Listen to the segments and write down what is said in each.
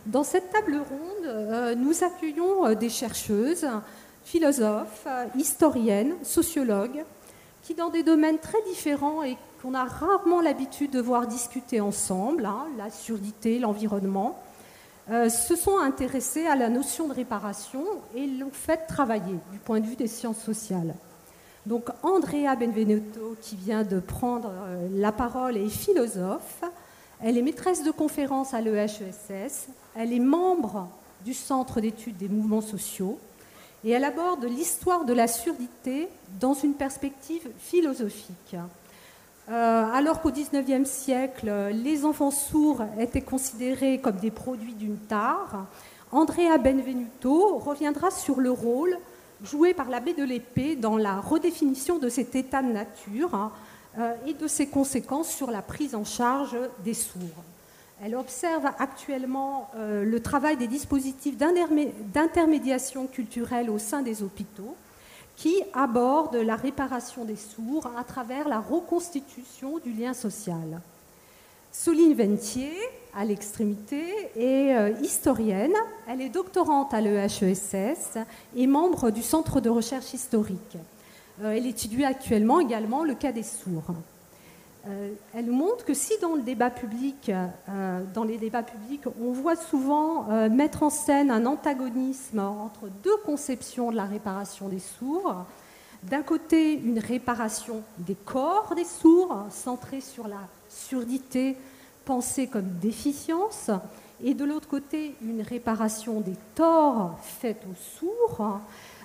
Dans cette table ronde, nous accueillons des chercheuses, philosophes, historiennes, sociologues, qui dans des domaines très différents et qu'on a rarement l'habitude de voir discuter ensemble, la surdité, l'environnement, se sont intéressés à la notion de réparation et l'ont fait travailler du point de vue des sciences sociales. Donc Andrea Benvenuto, qui vient de prendre la parole, est philosophe. Elle est maîtresse de conférences à l'EHESS, elle est membre du Centre d'études des mouvements sociaux et elle aborde l'histoire de la surdité dans une perspective philosophique. Alors qu'au XIXe siècle, les enfants sourds étaient considérés comme des produits d'une tare, Andrea Benvenuto reviendra sur le rôle joué par l'abbé de l'Épée dans la redéfinition de cet état de nature et de ses conséquences sur la prise en charge des sourds. Elle observe actuellement le travail des dispositifs d'intermédiation culturelle au sein des hôpitaux qui abordent la réparation des sourds à travers la reconstitution du lien social. Soline Ventier, à l'extrémité, est historienne. Elle est doctorante à l'EHESS et membre du Centre de recherche historique. Elle étudie actuellement également le cas des sourds. Elle montre que si dans les débats publics, on voit souvent mettre en scène un antagonisme entre deux conceptions de la réparation des sourds, d'un côté une réparation des corps des sourds, centrée sur la surdité, pensée comme déficience, et de l'autre côté une réparation des torts faits aux sourds,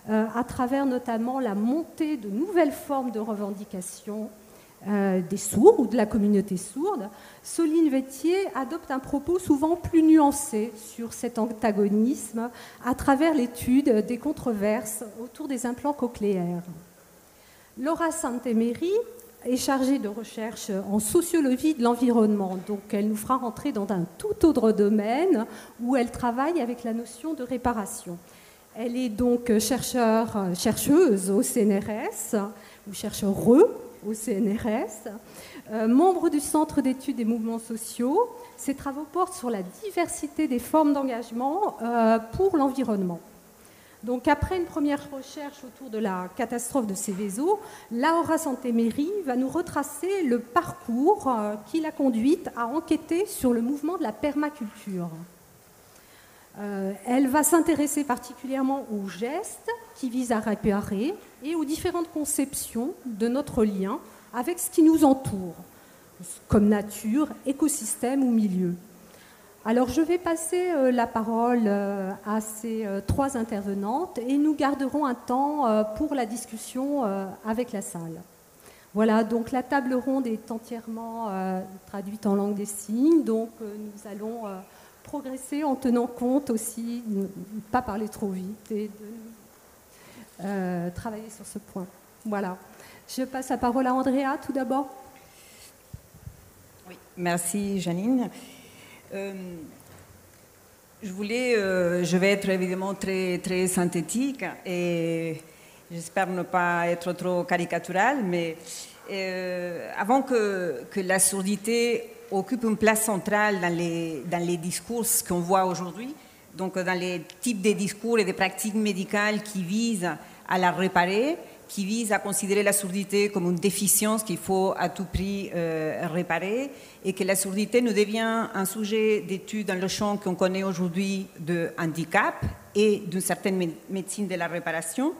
à travers notamment la montée de nouvelles formes de revendication des sourds ou de la communauté sourde, Soline Ventier adopte un propos souvent plus nuancé sur cet antagonisme à travers l'étude des controverses autour des implants cochléaires. Laura Santemery est chargée de recherche en sociologie de l'environnement, donc elle nous fera rentrer dans un tout autre domaine où elle travaille avec la notion de réparation. Elle est donc chercheuse au CNRS, ou chercheure au CNRS, membre du Centre d'études des mouvements sociaux. Ses travaux portent sur la diversité des formes d'engagement pour l'environnement. Donc, après une première recherche autour de la catastrophe de Seveso, Laura Santemery va nous retracer le parcours qui l'a conduite à enquêter sur le mouvement de la permaculture. Elle va s'intéresser particulièrement aux gestes qui visent à réparer et aux différentes conceptions de notre lien avec ce qui nous entoure, comme nature, écosystème ou milieu. Alors je vais passer la parole à ces trois intervenantes et nous garderons un temps pour la discussion avec la salle. Voilà, donc la table ronde est entièrement traduite en langue des signes, donc nous allons progresser en tenant compte aussi de ne pas parler trop vite et de travailler sur ce point. Voilà. Je passe la parole à Andrea tout d'abord. Oui, merci Janine. Je vais être évidemment très, très synthétique et j'espère ne pas être trop caricaturale, mais avant que la surdité occupe une place centrale dans les discours qu'on voit aujourd'hui, donc dans les types de discours et de pratiques médicales qui visent à la réparer, qui visent à considérer la surdité comme une déficience qu'il faut à tout prix réparer, et que la surdité nous devient un sujet d'étude dans le champ qu'on connaît aujourd'hui de handicap et d'une certaine médecine de la réparation.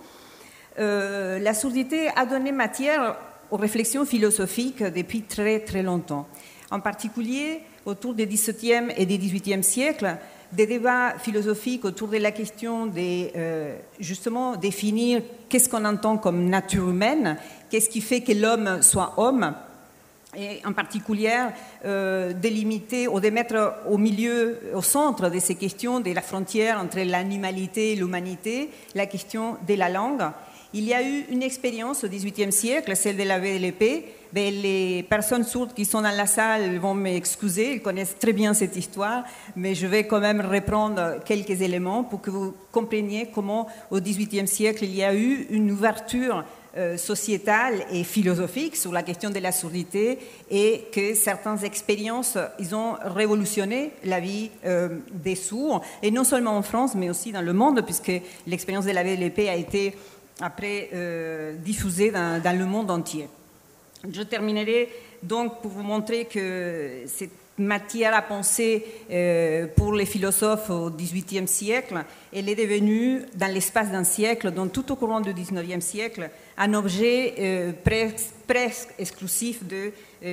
La surdité a donné matière aux réflexions philosophiques depuis très très longtemps. En particulier, autour des XVIIe et des XVIIIe siècles, des débats philosophiques autour de la question de justement définir qu'est-ce qu'on entend comme nature humaine, qu'est-ce qui fait que l'homme soit homme, et en particulier délimiter ou de mettre au centre de ces questions de la frontière entre l'animalité et l'humanité, la question de la langue. il y a eu une expérience au XVIIIe siècle, celle de la baie de l'épée. Les personnes sourdes qui sont dans la salle vont m'excuser, ils connaissent très bien cette histoire, mais je vais quand même reprendre quelques éléments pour que vous compreniez comment au XVIIIe siècle il y a eu une ouverture sociétale et philosophique sur la question de la surdité et que certaines expériences ils ont révolutionné la vie des sourds, et non seulement en France mais aussi dans le monde, puisque l'expérience de la baie de l'épée a été après diffusée dans le monde entier. Je terminerai donc pour vous montrer que cette matière à penser pour les philosophes au XVIIIe siècle, elle est devenue, dans l'espace d'un siècle, donc tout au courant du XIXe siècle, un objet presque exclusif de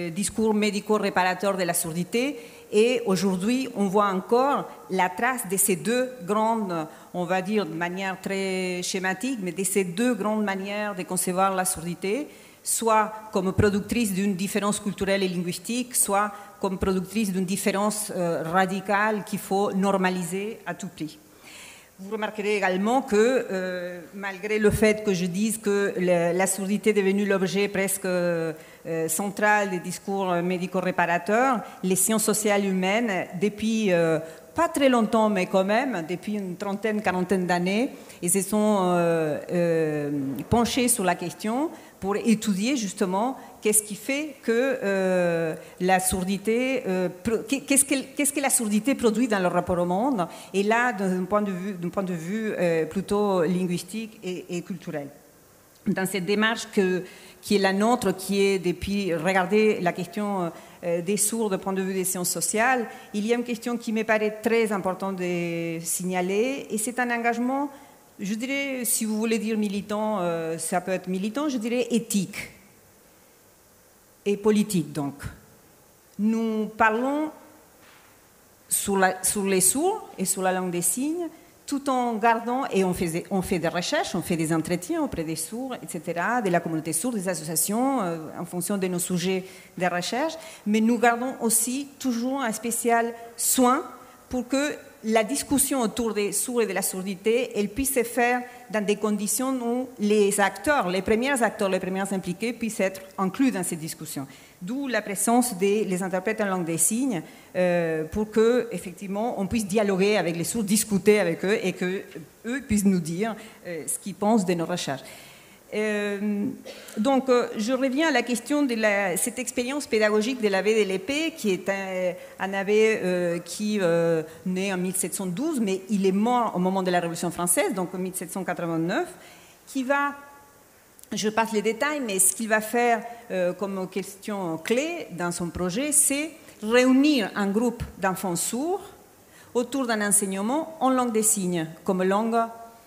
discours médico-réparateur de la surdité. Et aujourd'hui, on voit encore la trace de ces deux grandes, on va dire de manière très schématique, mais de ces deux grandes manières de concevoir la surdité, soit comme productrice d'une différence culturelle et linguistique, soit comme productrice d'une différence radicale qu'il faut normaliser à tout prix. Vous remarquerez également que, malgré le fait que je dise que la surdité est devenue l'objet presque central des discours médico-réparateurs, les sciences sociales humaines, depuis pas très longtemps, mais quand même, depuis une trentaine, quarantaine d'années, ils se sont penchés sur la question pour étudier justement qu'est-ce qui fait que la surdité, qu'est-ce que la surdité produit dans le rapport au monde, et là d'un point de vue plutôt linguistique et culturel. Dans cette démarche qui est la nôtre, qui est depuis regarder la question des sourds du point de vue des sciences sociales, il y a une question qui me paraît très importante de signaler, et c'est un engagement, je dirais, si vous voulez dire militant, ça peut être militant, je dirais éthique et politique. Donc, nous parlons sur les sourds et sur la langue des signes, tout en gardant, et on fait des recherches, on fait des entretiens auprès des sourds, etc., de la communauté sourde, des associations, en fonction de nos sujets de recherche, mais nous gardons aussi toujours un spécial soin pour que la discussion autour des sourds et de la surdité, elle puisse se faire dans des conditions où les acteurs, les premiers impliqués puissent être inclus dans cette discussion. D'où la présence des interprètes en langue des signes pour que, effectivement, on puisse dialoguer avec les sourds, discuter avec eux et qu'eux puissent nous dire ce qu'ils pensent de nos recherches. Donc, je reviens à la question de cette expérience pédagogique de la baie de l'épée, qui est un abbé qui naît en 1712, mais il est mort au moment de la Révolution française, donc en 1789, qui va, je passe les détails, mais ce qu'il va faire comme question clé dans son projet, c'est réunir un groupe d'enfants sourds autour d'un enseignement en langue des signes, comme langue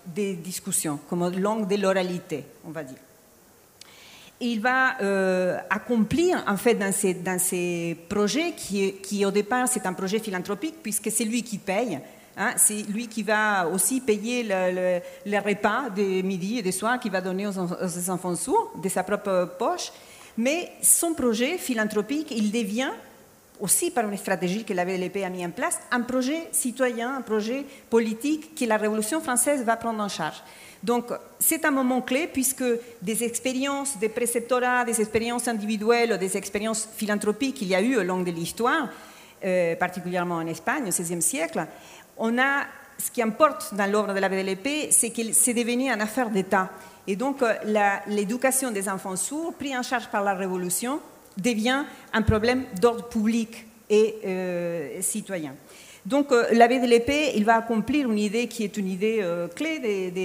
des discussions, comme langue de l'oralité, on va dire. Et il va accomplir, en fait, dans ces projets, qui au départ, c'est un projet philanthropique, puisque c'est lui qui paye, hein, c'est lui qui va aussi payer les repas de midi et de soir qu'il va donner aux enfants sourds, de sa propre poche. Mais son projet philanthropique, il devient, aussi par une stratégie que la baie de l'épée a mis en place, un projet citoyen, un projet politique que la Révolution française va prendre en charge. Donc, c'est un moment clé puisque des expériences de préceptorat, des expériences individuelles, des expériences philanthropiques qu'il y a eu au long de l'histoire, particulièrement en Espagne au XVIe siècle, ce qui importe dans l'œuvre de la baie de l'épée, c'est que c'est devenu une affaire d'État. Et donc, l'éducation des enfants sourds, prise en charge par la Révolution, devient un problème d'ordre public et citoyen. Donc, l'abbé de l'épée, il va accomplir une idée qui est une idée clé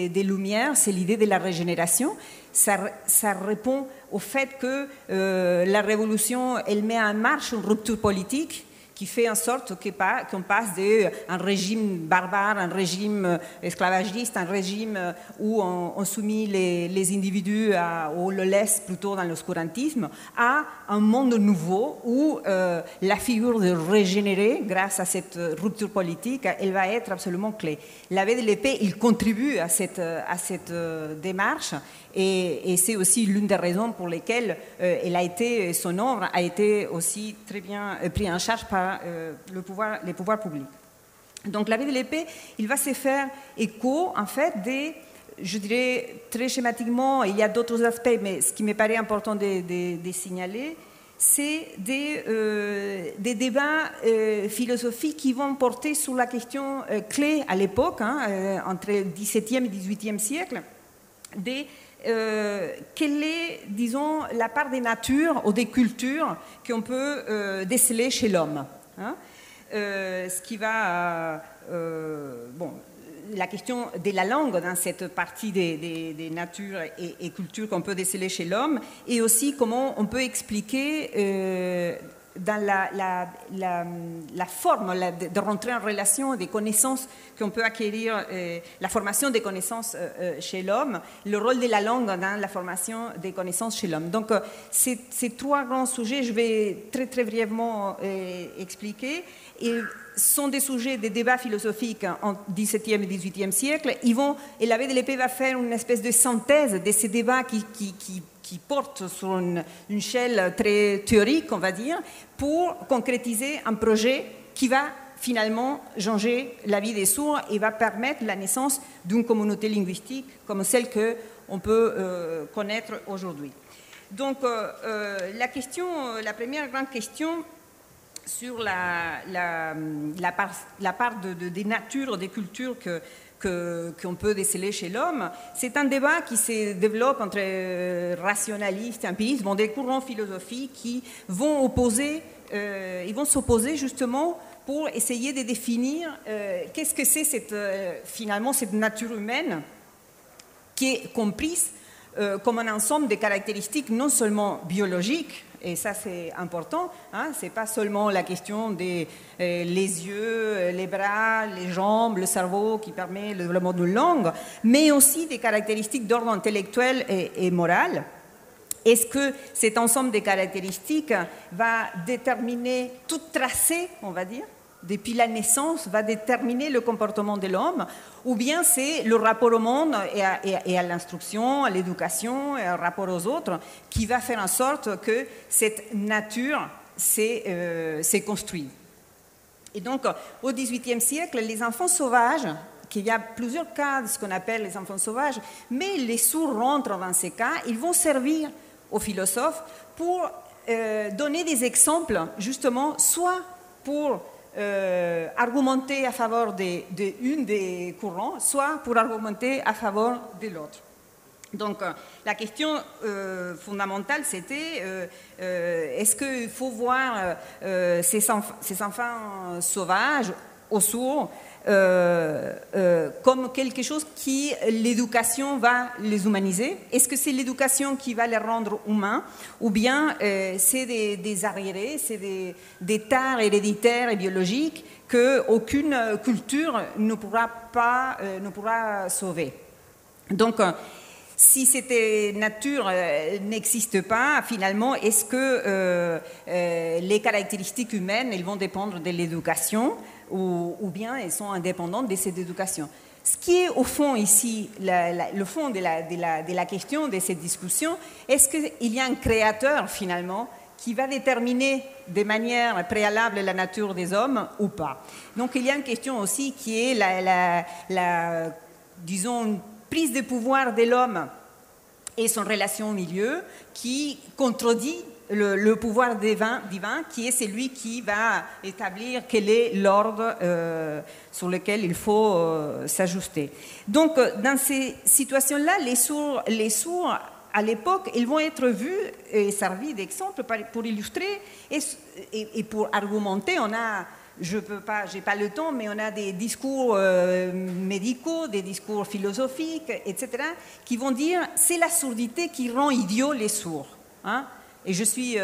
des Lumières, c'est l'idée de la régénération. Ça répond au fait que la Révolution, elle met en marche une rupture politique qui fait en sorte qu'on passe d'un régime barbare, un régime esclavagiste, un régime où on soumet les individus, on le laisse plutôt dans l'obscurantisme, à un monde nouveau où la figure de régénérer, grâce à cette rupture politique, elle va être absolument clé. L'abbé de l'épée, il contribue à cette démarche. Et c'est aussi l'une des raisons pour lesquelles son œuvre a été aussi très bien prise en charge par les pouvoirs publics. Donc l'abbé de l'épée, il va se faire écho en fait je dirais très schématiquement, il y a d'autres aspects, mais ce qui me paraît important de signaler, c'est des débats philosophiques qui vont porter sur la question clé à l'époque, entre le XVIIe et le XVIIIe siècle, quelle est, disons, la part des natures ou des cultures qu'on peut déceler chez l'homme. Ce qui va... la question de la langue dans cette partie des natures et cultures qu'on peut déceler chez l'homme, et aussi comment on peut expliquer dans la forme de rentrer en relation des connaissances qu'on peut acquérir, la formation des connaissances chez l'homme, le rôle de la langue dans la formation des connaissances chez l'homme. Donc, ces trois grands sujets, je vais très, très brièvement expliquer, et sont des sujets de débats philosophiques en XVIIe et XVIIIe siècle. Et l'abbé de l'Épée va faire une espèce de synthèse de ces débats qui portent sur une échelle très théorique, on va dire, pour concrétiser un projet qui va finalement changer la vie des sourds et va permettre la naissance d'une communauté linguistique comme celle qu'on peut connaître aujourd'hui. Donc, la première grande question sur la part des natures, des cultures qu'on peut déceler chez l'homme, c'est un débat qui se développe entre rationalistes et empiristes, des courants philosophiques qui vont s'opposer justement pour essayer de définir qu'est-ce que c'est finalement cette nature humaine qui est comprise comme un ensemble de caractéristiques non seulement biologiques, et ça c'est important, ce n'est pas seulement la question des les yeux, les bras, les jambes, le cerveau qui permet le développement d'une langue, mais aussi des caractéristiques d'ordre intellectuel et moral. Est-ce que cet ensemble de caractéristiques va déterminer tout tracé, on va dire, depuis la naissance, va déterminer le comportement de l'homme, ou bien c'est le rapport au monde et à l'instruction, à l'éducation, et au rapport aux autres, qui va faire en sorte que cette nature s'est construite. Et donc, au XVIIIe siècle, les enfants sauvages, qu'il y a plusieurs cas de ce qu'on appelle les enfants sauvages, mais les sourds rentrent dans ces cas, ils vont servir aux philosophes pour donner des exemples, justement, soit pour argumenter à faveur d'une des courants, soit pour argumenter à faveur de l'autre. Donc, la question fondamentale, c'était est-ce qu'il faut voir ces enfants sauvages, aux sourds, comme quelque chose qui, l'éducation va les humaniser? Est-ce que c'est l'éducation qui va les rendre humains, ou bien c'est des arriérés, c'est des tares héréditaires et biologiques qu'aucune culture ne pourra sauver? Donc, si cette nature n'existe pas, finalement, est-ce que les caractéristiques humaines, elles vont dépendre de l'éducation, ou bien elles sont indépendantes de cette éducation? Ce qui est au fond ici, le fond de la question de cette discussion, est-ce qu'il y a un créateur finalement qui va déterminer de manière préalable la nature des hommes ou pas? Donc il y a une question aussi qui est disons, une prise de pouvoir de l'homme et son relation au milieu qui contredit le pouvoir divin qui est celui qui va établir quel est l'ordre sur lequel il faut s'ajuster. Donc, dans ces situations-là, les sourds à l'époque, ils vont être vus et servis d'exemple pour illustrer et pour argumenter. Je n'ai pas le temps, mais on a des discours médicaux, des discours philosophiques, etc., qui vont dire c'est la sourdité qui rend idiots les sourds. Et je suis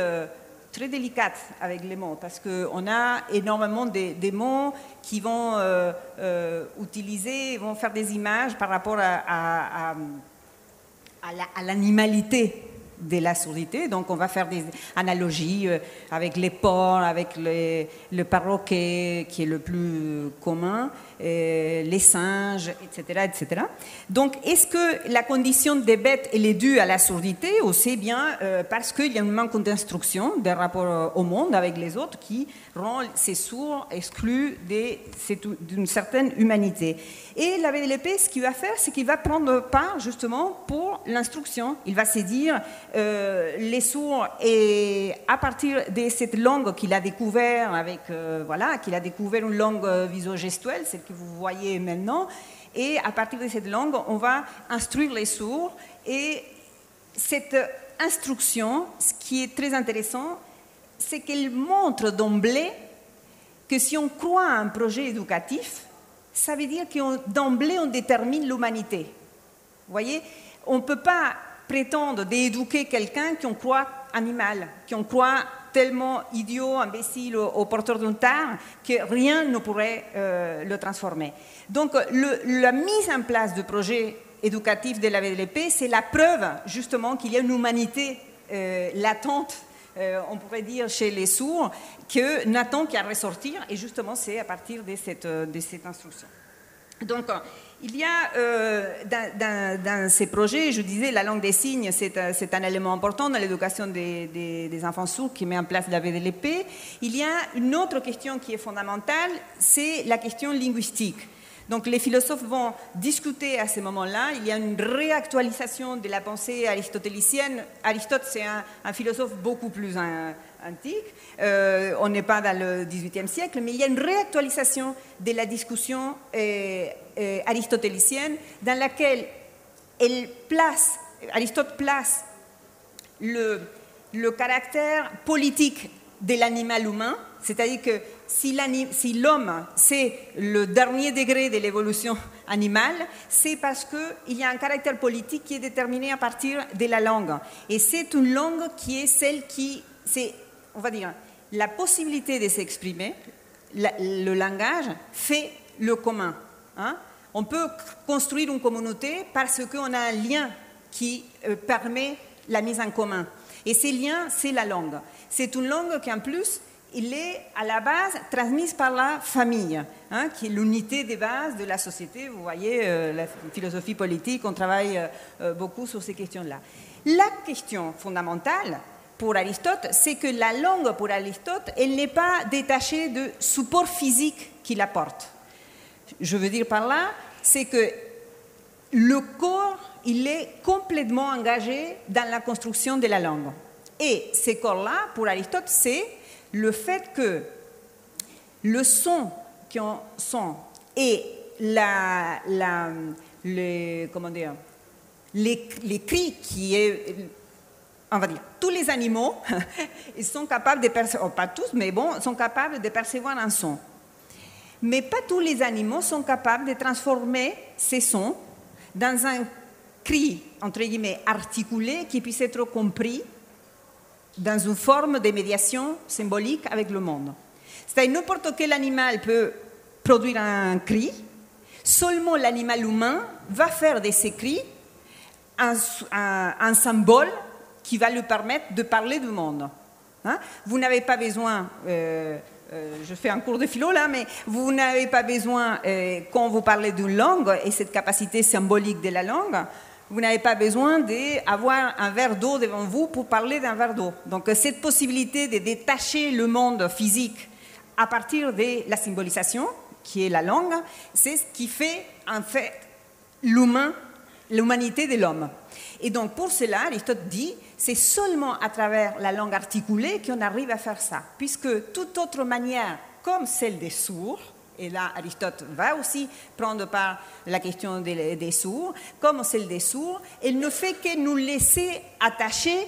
très délicate avec les mots, parce qu'on a énormément des mots qui vont utiliser, vont faire des images par rapport à l'animalité de la sourdité. Donc on va faire des analogies avec les porcs, avec le perroquet qui est le plus commun, les singes, etc., etc. Donc, est-ce que la condition des bêtes elle est due à la surdité ou c'est bien parce qu'il y a un manque d'instruction des rapports au monde avec les autres qui rend ces sourds exclus d'une certaine humanité. Et la VDLP, ce qu'il va faire, c'est qu'il va prendre part justement pour l'instruction. Il va se dire, les sourds, et à partir de cette langue qu'il a découvert, qu'il a découvert une langue viso-gestuelle, celle que vous voyez maintenant, et à partir de cette langue, on va instruire les sourds. Et cette instruction, ce qui est très intéressant, c'est qu'elle montre d'emblée que si on croit à un projet éducatif, ça veut dire que d'emblée, on détermine l'humanité. Vous voyez, on ne peut pas prétendre d'éduquer quelqu'un qui on croit animal, qui on croit tellement idiot, imbécile ou porteur d'un tard que rien ne pourrait le transformer. Donc, la mise en place du projet éducatif de la VDLP, c'est la preuve justement qu'il y a une humanité latente, on pourrait dire chez les sourds, que n'attend qu'à ressortir, et justement c'est à partir de cette instruction. Donc il y a dans ces projets, je disais, la langue des signes, c'est un élément important dans l'éducation des enfants sourds qui met en place la VDLP. Il y a une autre question qui est fondamentale, c'est la question linguistique. Donc les philosophes vont discuter à ce moment-là. Il y a une réactualisation de la pensée aristotélicienne. Aristote, c'est un philosophe beaucoup plus antique. On n'est pas dans le XVIIIe siècle, mais il y a une réactualisation de la discussion aristotélicienne dans laquelle Aristote place le caractère politique de l'animal humain, c'est-à-dire que si l'homme, c'est le dernier degré de l'évolution animale, c'est parce qu'il y a un caractère politique qui est déterminé à partir de la langue. Et c'est une langue qui est celle qui, c'est, on va dire, la possibilité de s'exprimer, le langage fait le commun. Hein? On peut construire une communauté parce qu'on a un lien qui permet la mise en commun. Et ce lien, c'est la langue. C'est une langue qui, en plus, il est à la base transmise par la famille, hein, qui est l'unité des bases de la société. Vous voyez, la philosophie politique, on travaille beaucoup sur ces questions-là. La question fondamentale pour Aristote, c'est que la langue, pour Aristote, elle n'est pas détachée du support physique qu'il apporte. Je veux dire par là, c'est que le corps, il est complètement engagé dans la construction de la langue. Et ce corps-là, pour Aristote, c'est le fait que le son qu'on sent et les cris qui est, on va dire, tous les animaux, ils sont capables de percevoir, pas tous, mais bon, sont capables de percevoir un son. Mais pas tous les animaux sont capables de transformer ces sons dans un cri, entre guillemets, articulé qui puisse être compris dans une forme de médiation symbolique avec le monde. C'est-à-dire n'importe quel animal peut produire un cri, seulement l'animal humain va faire de ces cris un symbole qui va lui permettre de parler du monde. Hein? Vous n'avez pas besoin, je fais un cours de philo là, mais vous n'avez pas besoin, quand vous parlez d'une langue et cette capacité symbolique de la langue, vous n'avez pas besoin d'avoir un verre d'eau devant vous pour parler d'un verre d'eau. Donc cette possibilité de détacher le monde physique à partir de la symbolisation, qui est la langue, c'est ce qui fait en fait l'humanité de l'homme. Et donc pour cela, Aristote dit, c'est seulement à travers la langue articulée qu'on arrive à faire ça, puisque toute autre manière, comme celle des sourds, et là Aristote va aussi prendre par la question des sourds, comme celle des sourds, elle ne fait que nous laisser attachés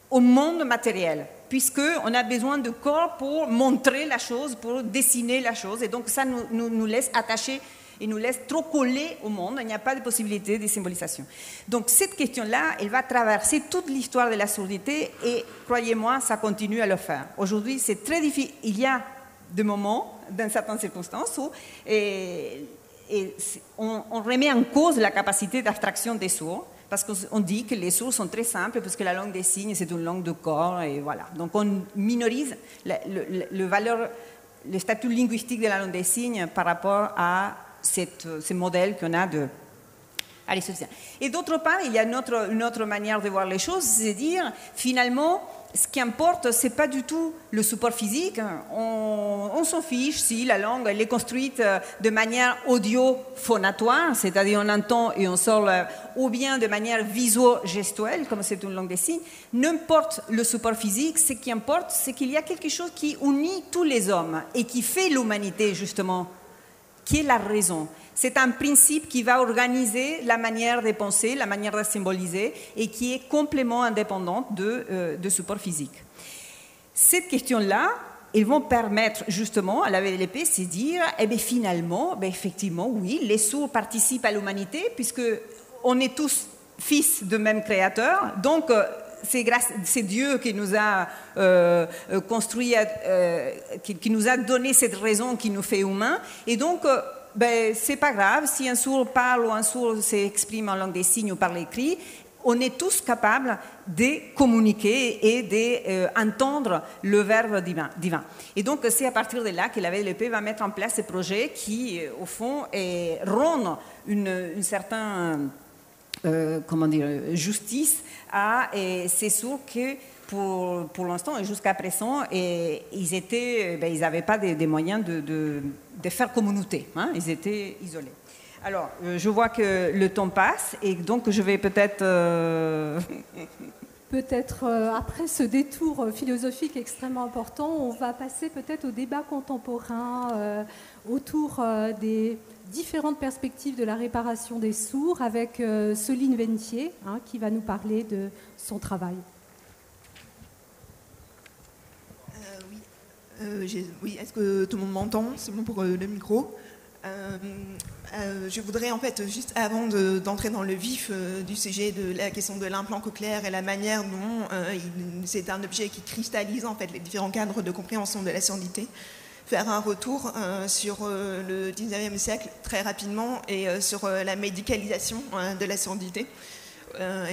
au monde matériel, puisqu'on a besoin de corps pour montrer la chose, pour dessiner la chose, et donc ça nous laisse attachés et nous laisse trop collés au monde, il n'y a pas de possibilité de symbolisation. Donc cette question-là, elle va traverser toute l'histoire de la surdité, et croyez-moi, ça continue à le faire. Aujourd'hui, c'est très difficile, il y a des moments, dans certaines circonstances, où on remet en cause la capacité d'abstraction des sourds, parce qu'on dit que les sourds sont très simples, parce que la langue des signes, c'est une langue de corps, et voilà. Donc on minorise le statut linguistique de la langue des signes par rapport à ces modèles qu'on a de... Allez, et d'autre part, il y a une autre manière de voir les choses, c'est dire, finalement, ce qui importe, ce n'est pas du tout le support physique. On s'en fiche si la langue elle est construite de manière audio-phonatoire, c'est-à-dire on entend et on sort, ou bien de manière visuo-gestuelle, comme c'est une langue des signes. N'importe le support physique, ce qui importe, c'est qu'il y a quelque chose qui unit tous les hommes et qui fait l'humanité, justement, qui est la raison. C'est un principe qui va organiser la manière de penser, la manière de symboliser et qui est complètement indépendante de support physique. Cette question-là, ils vont permettre justement à la VLP de se dire, eh bien finalement, effectivement, oui, les sourds participent à l'humanité puisque on est tous fils de même créateur, donc c'est Dieu qui nous a construit, qui nous a donné cette raison qui nous fait humains, et donc c'est pas grave si un sourd parle ou un sourd s'exprime en langue des signes ou par l'écrit, on est tous capables de communiquer et d'entendre le verbe divin. Et donc c'est à partir de là que la VLP va mettre en place ces projets qui, au fond, rendent une certaine justice à ces sourds que pour l'instant et jusqu'à présent, ils n'avaient pas des moyens de faire communauté, hein, ils étaient isolés. Alors, je vois que le temps passe et donc je vais peut-être... Peut-être après ce détour philosophique extrêmement important, on va passer peut-être au débat contemporain autour des différentes perspectives de la réparation des sourds avec Soline Ventier, hein, qui va nous parler de son travail. Oui, est-ce que tout le monde m'entend? C'est bon pour le micro. Je voudrais en fait, juste avant d'entrer dans le vif du sujet de la question de l'implant cochléaire et la manière dont c'est un objet qui cristallise en fait les différents cadres de compréhension de la surdité, faire un retour sur le 19e siècle très rapidement et sur la médicalisation de la surdité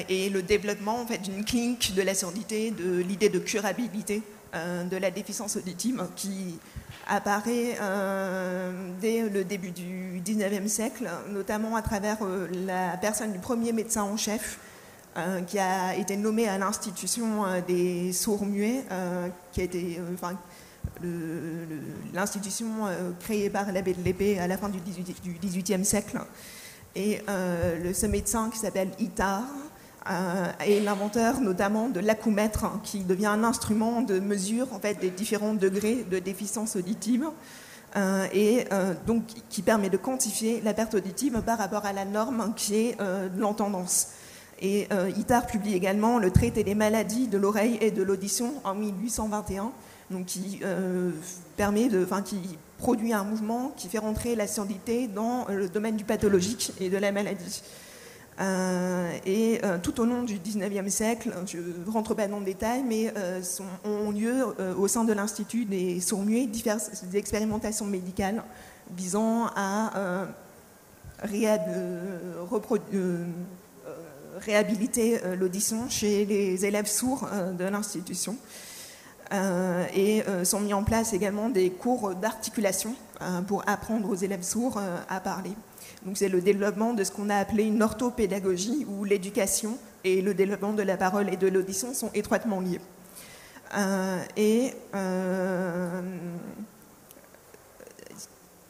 et le développement en fait d'une clinique de la surdité, de l'idée de curabilité de la déficience auditive qui apparaît dès le début du 19e siècle, notamment à travers la personne du premier médecin en chef qui a été nommé à l'institution des sourds-muets, qui a été l'institution créée par l'abbé de l'Épée à la fin du 18e siècle. Et ce médecin qui s'appelle Itard est l'inventeur notamment de l'acouomètre, qui devient un instrument de mesure en fait, des différents degrés de déficience auditive et donc qui permet de quantifier la perte auditive par rapport à la norme qui est l'entendance. Et Itard publie également le traité des maladies de l'oreille et de l'audition en 1821, donc qui qui produit un mouvement qui fait rentrer la surdité dans le domaine du pathologique et de la maladie. Tout au long du 19e siècle, je ne rentre pas dans le détail, mais ont lieu au sein de l'Institut des sourds-muets diverses expérimentations médicales visant à réhabiliter l'audition chez les élèves sourds de l'institution. Sont mis en place également des cours d'articulation pour apprendre aux élèves sourds à parler. Donc c'est le développement de ce qu'on a appelé une orthopédagogie, où l'éducation et le développement de la parole et de l'audition sont étroitement liés.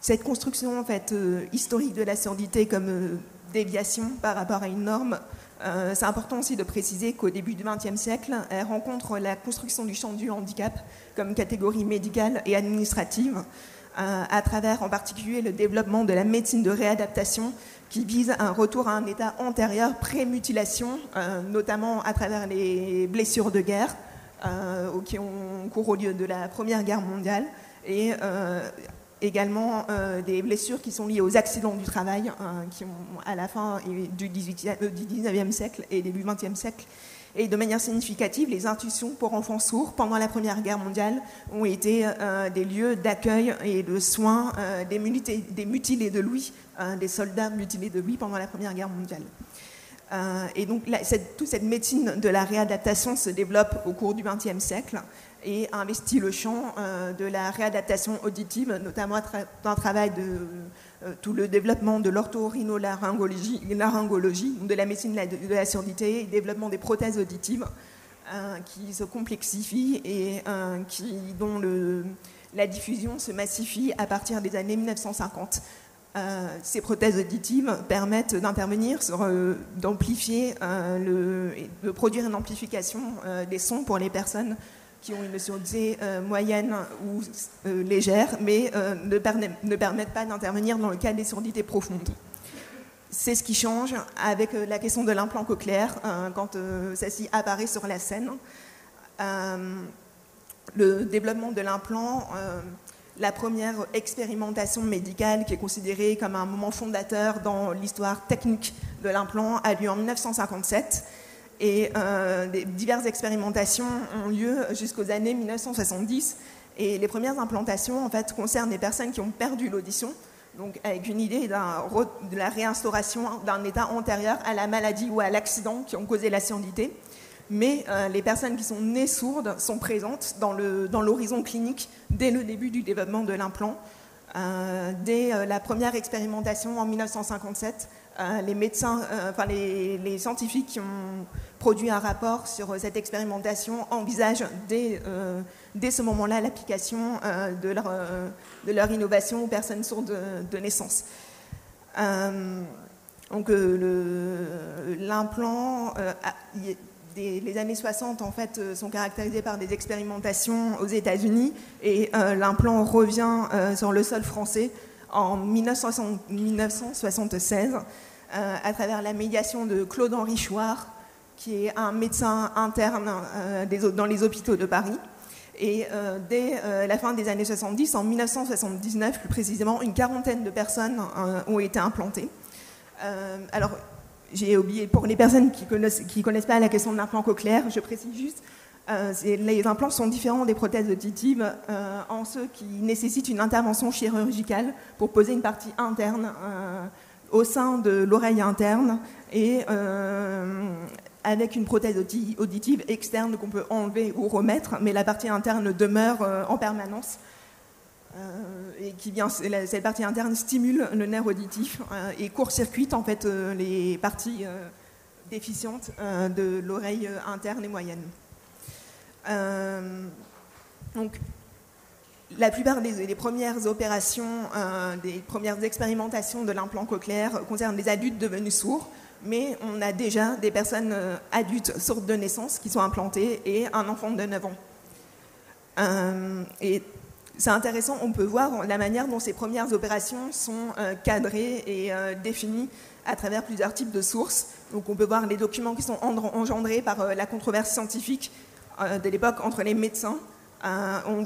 Cette construction en fait, historique de la surdité comme déviation par rapport à une norme, c'est important aussi de préciser qu'au début du XXe siècle, elle rencontre la construction du champ du handicap comme catégorie médicale et administrative, à travers en particulier le développement de la médecine de réadaptation qui vise un retour à un état antérieur pré-mutilation, notamment à travers les blessures de guerre qui ont cours au lieu de la Première Guerre mondiale et également des blessures qui sont liées aux accidents du travail qui ont à la fin du 19e siècle et début 20e siècle. Et de manière significative, les institutions pour enfants sourds pendant la Première Guerre mondiale ont été des lieux d'accueil et de soins des mutilés de l'ouïe, des soldats mutilés de l'ouïe pendant la Première Guerre mondiale. Et donc toute cette médecine de la réadaptation se développe au cours du XXe siècle et investit le champ de la réadaptation auditive, notamment d'un travail tout le développement de l'orthorinolaryngologie, de la médecine de la surdité, le développement des prothèses auditives qui se complexifient et dont la diffusion se massifie à partir des années 1950. Ces prothèses auditives permettent d'intervenir d'amplifier de produire une amplification des sons pour les personnes qui ont une surdité moyenne ou légère, mais ne permettent pas d'intervenir dans le cas des surdités profondes. C'est ce qui change avec la question de l'implant cochléaire quand celle-ci apparaît sur la scène. Le développement de l'implant, la première expérimentation médicale qui est considérée comme un moment fondateur dans l'histoire technique de l'implant a lieu en 1957 et diverses expérimentations ont lieu jusqu'aux années 1970 et les premières implantations en fait concernent les personnes qui ont perdu l'audition, donc avec une idée de la réinstauration d'un état antérieur à la maladie ou à l'accident qui ont causé la surdité. Mais les personnes qui sont nées sourdes sont présentes dans l'horizon clinique dès le début du développement de l'implant. Dès la première expérimentation en 1957, les médecins, les scientifiques qui ont produit un rapport sur cette expérimentation envisagent dès ce moment-là l'application de leur innovation aux personnes sourdes de naissance. Donc l'implant, les années 60 en fait sont caractérisées par des expérimentations aux États-Unis et l'implant revient sur le sol français en 1976 à travers la médiation de Claude-Henri Chouard, qui est un médecin interne dans les hôpitaux de Paris. Et dès la fin des années 70, en 1979 plus précisément, une quarantaine de personnes ont été implantées. Alors, j'ai oublié, pour les personnes qui connaissent pas la question de l'implant cochléaire, je précise juste, les implants sont différents des prothèses auditives en ceux qui nécessitent une intervention chirurgicale pour poser une partie interne au sein de l'oreille interne et avec une prothèse auditive externe qu'on peut enlever ou remettre, mais la partie interne demeure en permanence. Et cette partie interne stimule le nerf auditif et court-circuite en fait les parties déficientes de l'oreille interne et moyenne. Donc, la plupart des premières opérations, des premières expérimentations de l'implant cochléaire concernent des adultes devenus sourds, mais on a déjà des personnes adultes sourdes de naissance qui sont implantées et un enfant de 9 ans. Et c'est intéressant, on peut voir la manière dont ces premières opérations sont cadrées et définies à travers plusieurs types de sources. Donc on peut voir les documents qui sont engendrés par la controverse scientifique de l'époque entre les médecins. On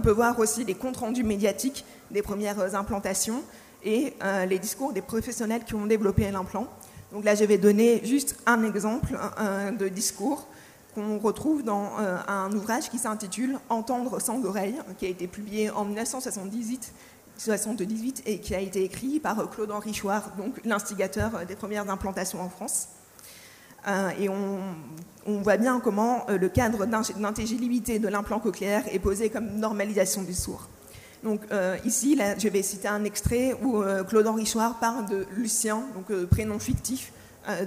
peut voir aussi les comptes rendus médiatiques des premières implantations et les discours des professionnels qui ont développé l'implant. Donc là, je vais donner juste un exemple de discours qu'on retrouve dans un ouvrage qui s'intitule « Entendre sans oreille », qui a été publié en 1978 et qui a été écrit par Claude-Henri Chouard, donc l'instigateur des premières implantations en France. Et on voit bien comment le cadre d'intelligibilité de l'implant cochléaire est posé comme normalisation du sourd. Donc ici, là, je vais citer un extrait où Claude-Henri Chouard parle de Lucien, donc prénom fictif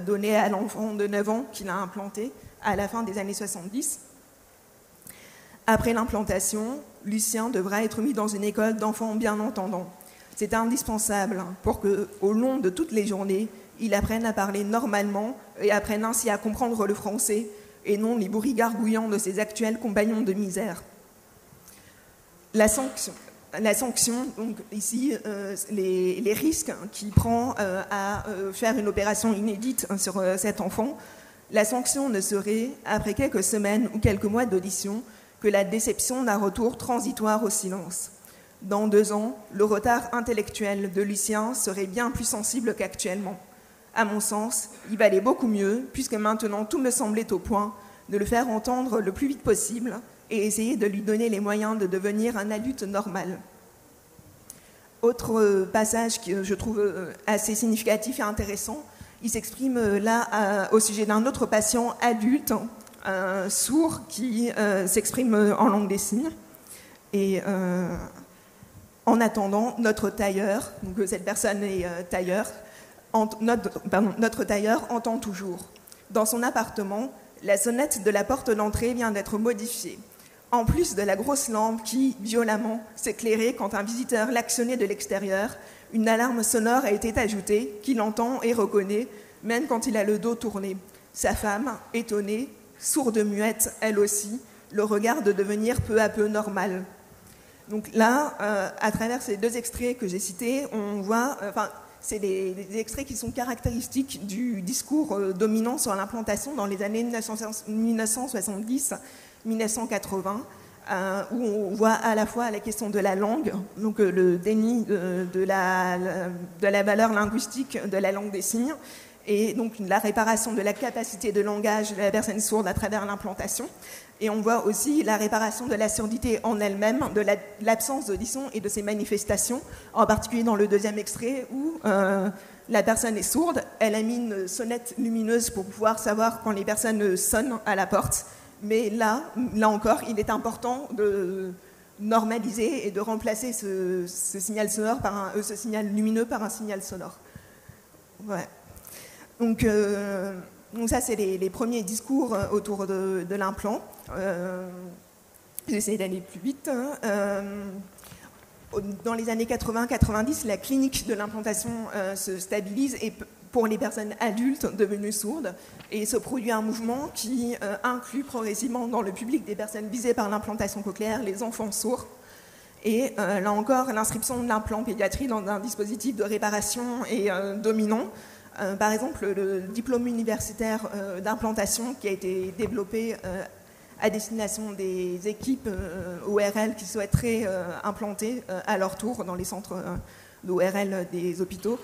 donné à l'enfant de 9 ans qu'il a implanté à la fin des années 70. Après l'implantation, Lucien devra être mis dans une école d'enfants bien entendants. C'est indispensable pour qu'au long de toutes les journées, il apprenne à parler normalement et apprenne ainsi à comprendre le français et non les bourris gargouillants de ses actuels compagnons de misère. La sanction, donc ici, les risques qu'il prend à faire une opération inédite sur cet enfant. La sanction ne serait, après quelques semaines ou quelques mois d'audition, que la déception d'un retour transitoire au silence. Dans 2 ans, le retard intellectuel de Lucien serait bien plus sensible qu'actuellement. À mon sens, il valait beaucoup mieux, puisque maintenant tout me semblait au point, de le faire entendre le plus vite possible et essayer de lui donner les moyens de devenir un adulte normal. Autre passage que je trouve assez significatif et intéressant, il s'exprime là au sujet d'un autre patient adulte, sourd, qui s'exprime en langue des signes. Et En attendant, notre tailleur, donc cette personne est tailleur, notre tailleur entend toujours. Dans son appartement, la sonnette de la porte d'entrée vient d'être modifiée. En plus de la grosse lampe qui, violemment, s'éclairait quand un visiteur l'actionnait de l'extérieur, une alarme sonore a été ajoutée, qu'il entend et reconnaît, même quand il a le dos tourné. Sa femme, étonnée, sourde-muette, elle aussi, le regarde devenir peu à peu normal. Donc là, à travers ces deux extraits que j'ai cités, on voit... c'est des extraits qui sont caractéristiques du discours dominant sur l'implantation dans les années 1970-1980, où on voit à la fois la question de la langue, donc le déni de la valeur linguistique de la langue des signes, et donc la réparation de la capacité de langage de la personne sourde à travers l'implantation. Et on voit aussi la réparation de la surdité en elle-même, de l'absence d'audition et de ses manifestations, en particulier dans le deuxième extrait où la personne est sourde, elle a mis une sonnette lumineuse pour pouvoir savoir quand les personnes sonnent à la porte. Mais là encore, il est important de normaliser et de remplacer ce signal sonore ce signal lumineux par un signal sonore. Ouais. Donc ça, c'est les premiers discours autour de l'implant. J'essaie d'aller plus vite. Dans les années 80-90, la clinique de l'implantation se stabilise et pour les personnes adultes devenues sourdes. Et se produit un mouvement qui inclut progressivement dans le public des personnes visées par l'implantation cochléaire les enfants sourds. Et là encore, l'inscription de l'implant pédiatrie dans un dispositif de réparation est dominant. Par exemple, le diplôme universitaire d'implantation qui a été développé à destination des équipes ORL qui souhaiteraient implanter à leur tour dans les centres d'ORL des hôpitaux.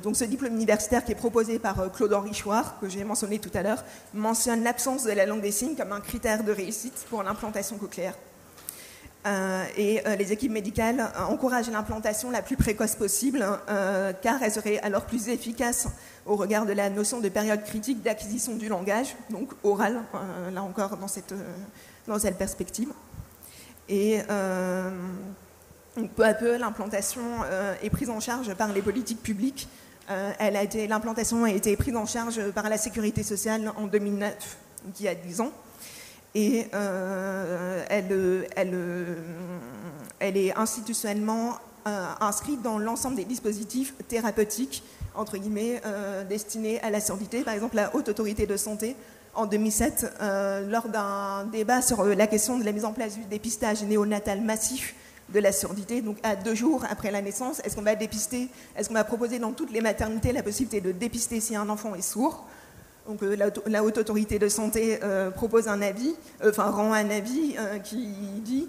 Donc ce diplôme universitaire qui est proposé par Claude-Henri Chouard, que j'ai mentionné tout à l'heure, mentionne l'absence de la langue des signes comme un critère de réussite pour l'implantation cochléaire. Et les équipes médicales encouragent l'implantation la plus précoce possible, car elle serait alors plus efficace au regard de la notion de période critique d'acquisition du langage, donc oral, là encore dans cette perspective. Et peu à peu, l'implantation est prise en charge par les politiques publiques. L'implantation a été prise en charge par la Sécurité sociale en 2009, donc il y a 10 ans. Et elle est institutionnellement inscrite dans l'ensemble des dispositifs thérapeutiques, entre guillemets, destinés à la surdité. Par exemple, la Haute Autorité de Santé, en 2007, lors d'un débat sur la question de la mise en place du dépistage néonatal massif de la surdité, donc à 2 jours après la naissance, est-ce qu'on va proposer dans toutes les maternités la possibilité de dépister si un enfant est sourd? Donc la Haute Autorité de Santé propose un avis, rend un avis qui dit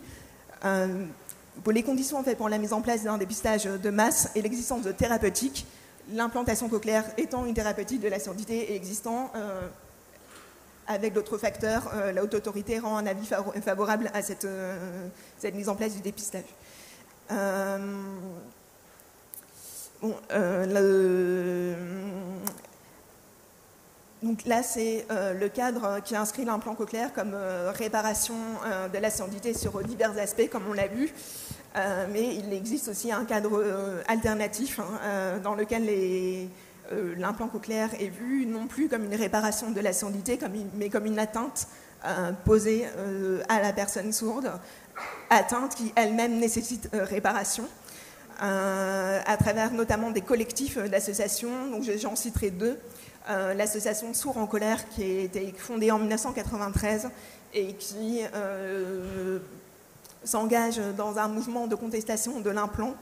pour les conditions en fait, pour la mise en place d'un dépistage de masse et l'existence de thérapeutiques, l'implantation cochléaire étant une thérapeutique de la surdité et existant avec d'autres facteurs, la Haute Autorité rend un avis favorable à cette mise en place du dépistage. Donc là, c'est le cadre qui inscrit l'implant cochléaire comme réparation de la surdité sur divers aspects, comme on l'a vu. Mais il existe aussi un cadre alternatif dans lequel l'implant cochléaire est vu non plus comme une réparation de la surdité, mais comme une atteinte posée à la personne sourde, atteinte qui elle-même nécessite réparation. À travers notamment des collectifs d'associations, donc j'en citerai 2. L'association Sourds en colère qui a été fondée en 1993 et qui s'engage dans un mouvement de contestation de l'implant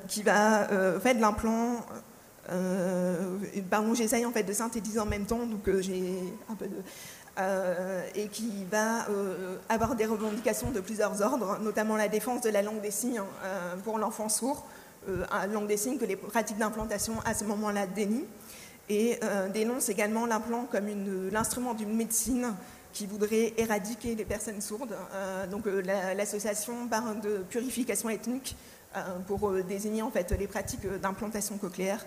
qui va faire de l'implant j'essaye en fait de synthétiser en même temps donc j'ai un peu de et qui va avoir des revendications de plusieurs ordres, notamment la défense de la langue des signes pour l'enfant sourd, langue des signes que les pratiques d'implantation à ce moment-là dénient, et dénonce également l'implant comme l'instrument d'une médecine qui voudrait éradiquer les personnes sourdes. Donc l'association parle de purification ethnique pour désigner en fait les pratiques d'implantation cochléaire.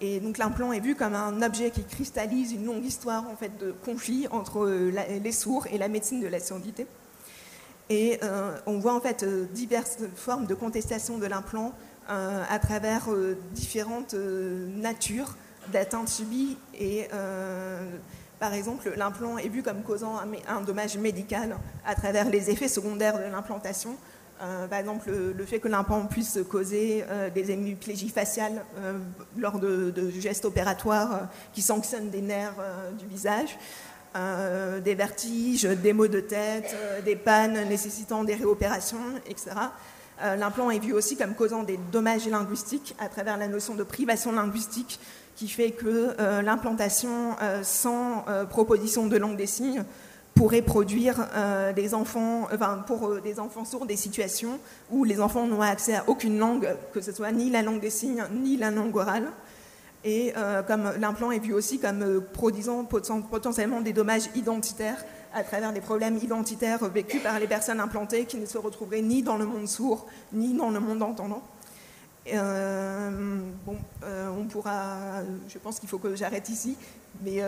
Et donc l'implant est vu comme un objet qui cristallise une longue histoire en fait, de conflit entre les sourds et la médecine de la surdité. Et on voit en fait diverses formes de contestation de l'implant à travers différentes natures d'atteinte subie. Et par exemple, l'implant est vu comme causant un dommage médical à travers les effets secondaires de l'implantation. Par exemple, le fait que l'implant puisse causer des hémiplégies faciales lors de gestes opératoires qui sanctionnent des nerfs du visage, des vertiges, des maux de tête, des pannes nécessitant des réopérations, etc. L'implant est vu aussi comme causant des dommages linguistiques à travers la notion de privation linguistique qui fait que l'implantation sans proposition de langue des signes pourrait produire des enfants sourds des situations où les enfants n'ont accès à aucune langue, que ce soit ni la langue des signes ni la langue orale. Et comme l'implant est vu aussi comme produisant potentiellement des dommages identitaires à travers des problèmes identitaires vécus par les personnes implantées qui ne se retrouveraient ni dans le monde sourd ni dans le monde entendant. On pourra. Je pense qu'il faut que j'arrête ici. Mais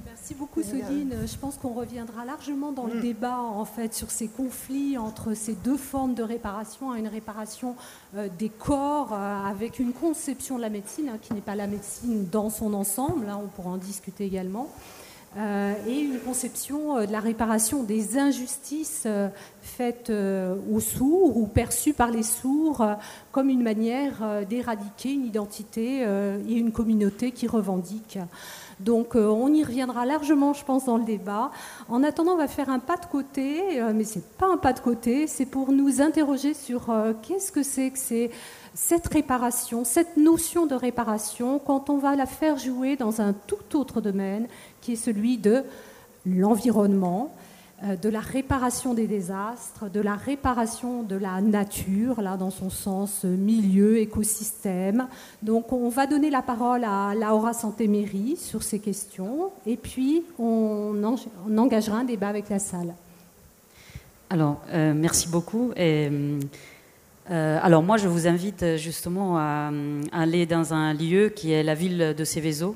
merci beaucoup, Soline. Je pense qu'on reviendra largement dans le débat en fait sur ces conflits entre ces deux formes de réparation, une réparation des corps avec une conception de la médecine qui n'est pas la médecine dans son ensemble. On pourra en discuter également. Et une conception de la réparation des injustices faites aux sourds ou perçues par les sourds comme une manière d'éradiquer une identité et une communauté qui revendique. Donc on y reviendra largement, je pense, dans le débat. En attendant, on va faire un pas de côté, mais ce n'est pas un pas de côté, c'est pour nous interroger sur qu'est-ce que c'est cette réparation, cette notion de réparation, quand on va la faire jouer dans un tout autre domaine, qui est celui de l'environnement, de la réparation des désastres, de la réparation de la nature, là dans son sens milieu, écosystème. Donc on va donner la parole à Laura Santéméry sur ces questions, et puis on engagera un débat avec la salle. Alors, merci beaucoup. Alors moi, je vous invite justement à aller dans un lieu qui est la ville de Seveso.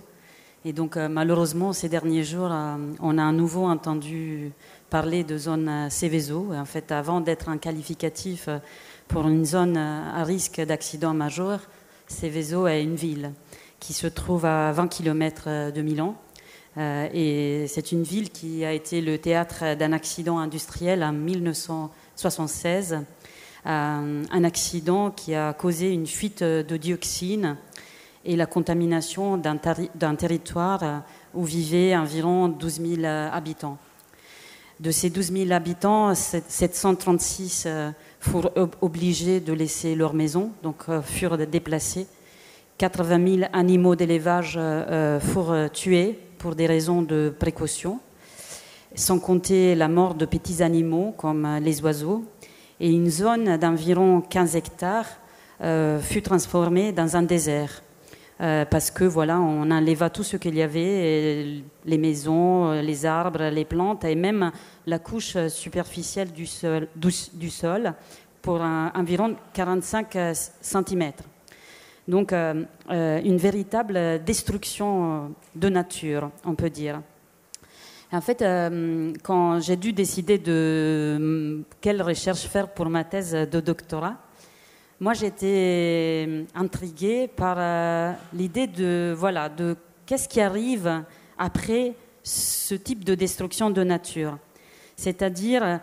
Et donc, malheureusement, ces derniers jours, on a à nouveau entendu parler de zone Seveso. En fait, avant d'être un qualificatif pour une zone à risque d'accident majeur, Seveso est une ville qui se trouve à 20 km de Milan. Et c'est une ville qui a été le théâtre d'un accident industriel en 1976. Un accident qui a causé une fuite de dioxine et la contamination d'un territoire où vivaient environ 12 000 habitants. De ces 12 000 habitants, 736 furent obligés de laisser leur maison, donc furent déplacés. 80 000 animaux d'élevage furent tués pour des raisons de précaution, sans compter la mort de petits animaux comme les oiseaux. Et une zone d'environ 15 hectares fut transformée dans un désert. Parce que voilà, on enleva tout ce qu'il y avait, les maisons, les arbres, les plantes et même la couche superficielle du sol pour environ 45 cm. Donc une véritable destruction de nature, on peut dire. En fait, quand j'ai dû décider de quelle recherche faire pour ma thèse de doctorat, moi, j'étais intriguée par l'idée de qu'est-ce qui arrive après ce type de destruction de nature. C'est-à-dire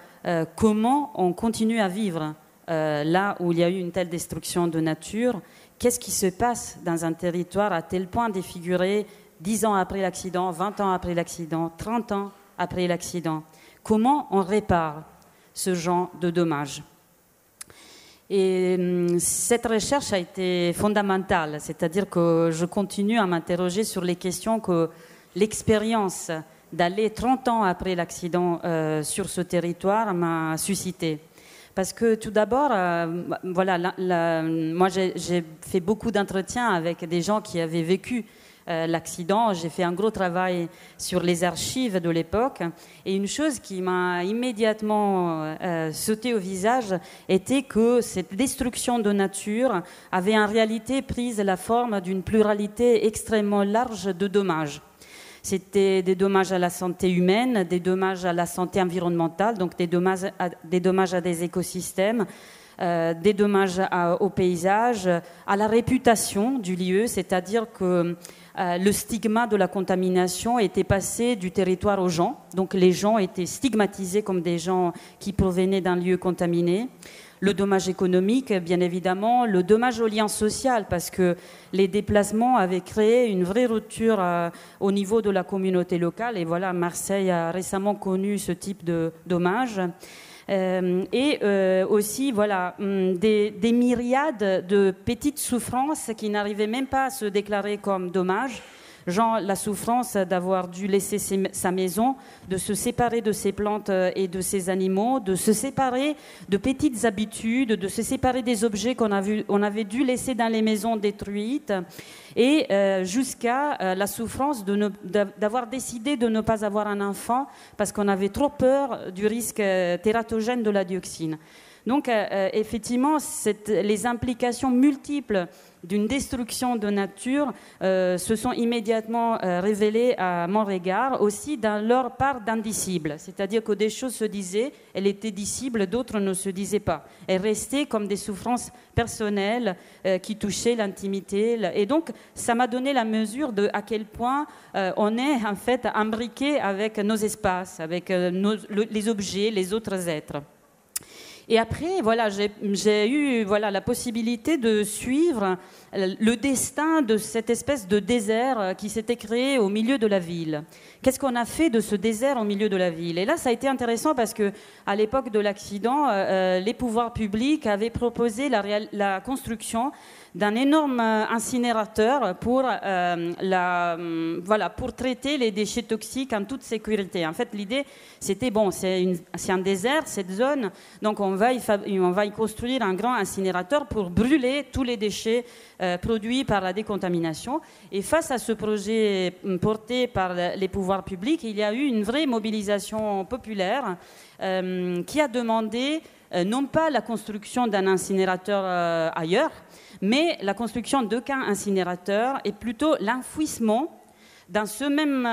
comment on continue à vivre là où il y a eu une telle destruction de nature. Qu'est-ce qui se passe dans un territoire à tel point défiguré 10 ans après l'accident, 20 ans après l'accident, 30 ans après l'accident? Comment on répare ce genre de dommages? Et cette recherche a été fondamentale, c'est-à-dire que je continue à m'interroger sur les questions que l'expérience d'aller 30 ans après l'accident sur ce territoire m'a suscité. Parce que tout d'abord, moi j'ai fait beaucoup d'entretiens avec des gens qui avaient vécu l'accident. J'ai fait un gros travail sur les archives de l'époque. Et une chose qui m'a immédiatement sauté au visage était que cette destruction de nature avait en réalité pris la forme d'une pluralité extrêmement large de dommages. C'était des dommages à la santé humaine, des dommages à la santé environnementale, donc des dommages à des écosystèmes, des dommages au paysage, à la réputation du lieu, c'est-à-dire que le stigma de la contamination était passé du territoire aux gens, donc les gens étaient stigmatisés comme des gens qui provenaient d'un lieu contaminé. Le dommage économique, bien évidemment, le dommage au lien social, parce que les déplacements avaient créé une vraie rupture au niveau de la communauté locale. Et voilà, Marseille a récemment connu ce type de dommage. Aussi, voilà, des myriades de petites souffrances qui n'arrivaient même pas à se déclarer comme dommages. Genre la souffrance d'avoir dû laisser sa maison, de se séparer de ses plantes et de ses animaux, de se séparer de petites habitudes, de se séparer des objets qu'on avait dû laisser dans les maisons détruites, et jusqu'à la souffrance d'avoir décidé de ne pas avoir un enfant parce qu'on avait trop peur du risque tératogène de la dioxine. Donc, effectivement, les implications multiples d'une destruction de nature se sont immédiatement révélées à mon regard, aussi dans leur part d'indicible. C'est-à-dire que des choses se disaient, elles étaient dicibles, d'autres ne se disaient pas. Elles restaient comme des souffrances personnelles qui touchaient l'intimité. Et donc, ça m'a donné la mesure de à quel point on est en fait imbriqué avec nos espaces, avec les objets, les autres êtres. Et après, voilà, j'ai eu la possibilité de suivre le destin de cette espèce de désert qui s'était créé au milieu de la ville. Qu'est-ce qu'on a fait de ce désert au milieu de la ville? Et là, ça a été intéressant parce que, à l'époque de l'accident, les pouvoirs publics avaient proposé la construction d'un énorme incinérateur pour traiter les déchets toxiques en toute sécurité. En fait, l'idée, c'était c'est un désert, cette zone, donc on va y construire un grand incinérateur pour brûler tous les déchets produits par la décontamination. Et face à ce projet porté par les pouvoirs publics, il y a eu une vraie mobilisation populaire qui a demandé non pas la construction d'un incinérateur ailleurs, mais la construction d'aucun incinérateur et plutôt l'enfouissement dans ce même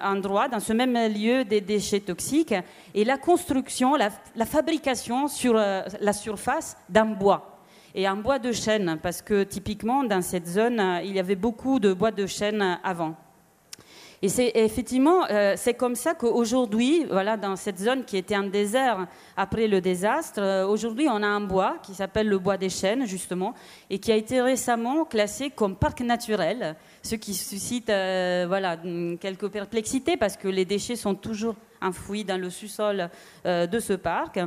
endroit, dans ce même lieu des déchets toxiques, et la construction, la fabrication sur la surface d'un bois. Et un bois de chêne, parce que typiquement dans cette zone, il y avait beaucoup de bois de chêne avant. Et c'est effectivement, c'est comme ça qu'aujourd'hui, voilà, dans cette zone qui était un désert après le désastre, aujourd'hui on a un bois qui s'appelle le bois des chênes justement, et qui a été récemment classé comme parc naturel, ce qui suscite quelques perplexités parce que les déchets sont toujours enfouis dans le sous-sol de ce parc.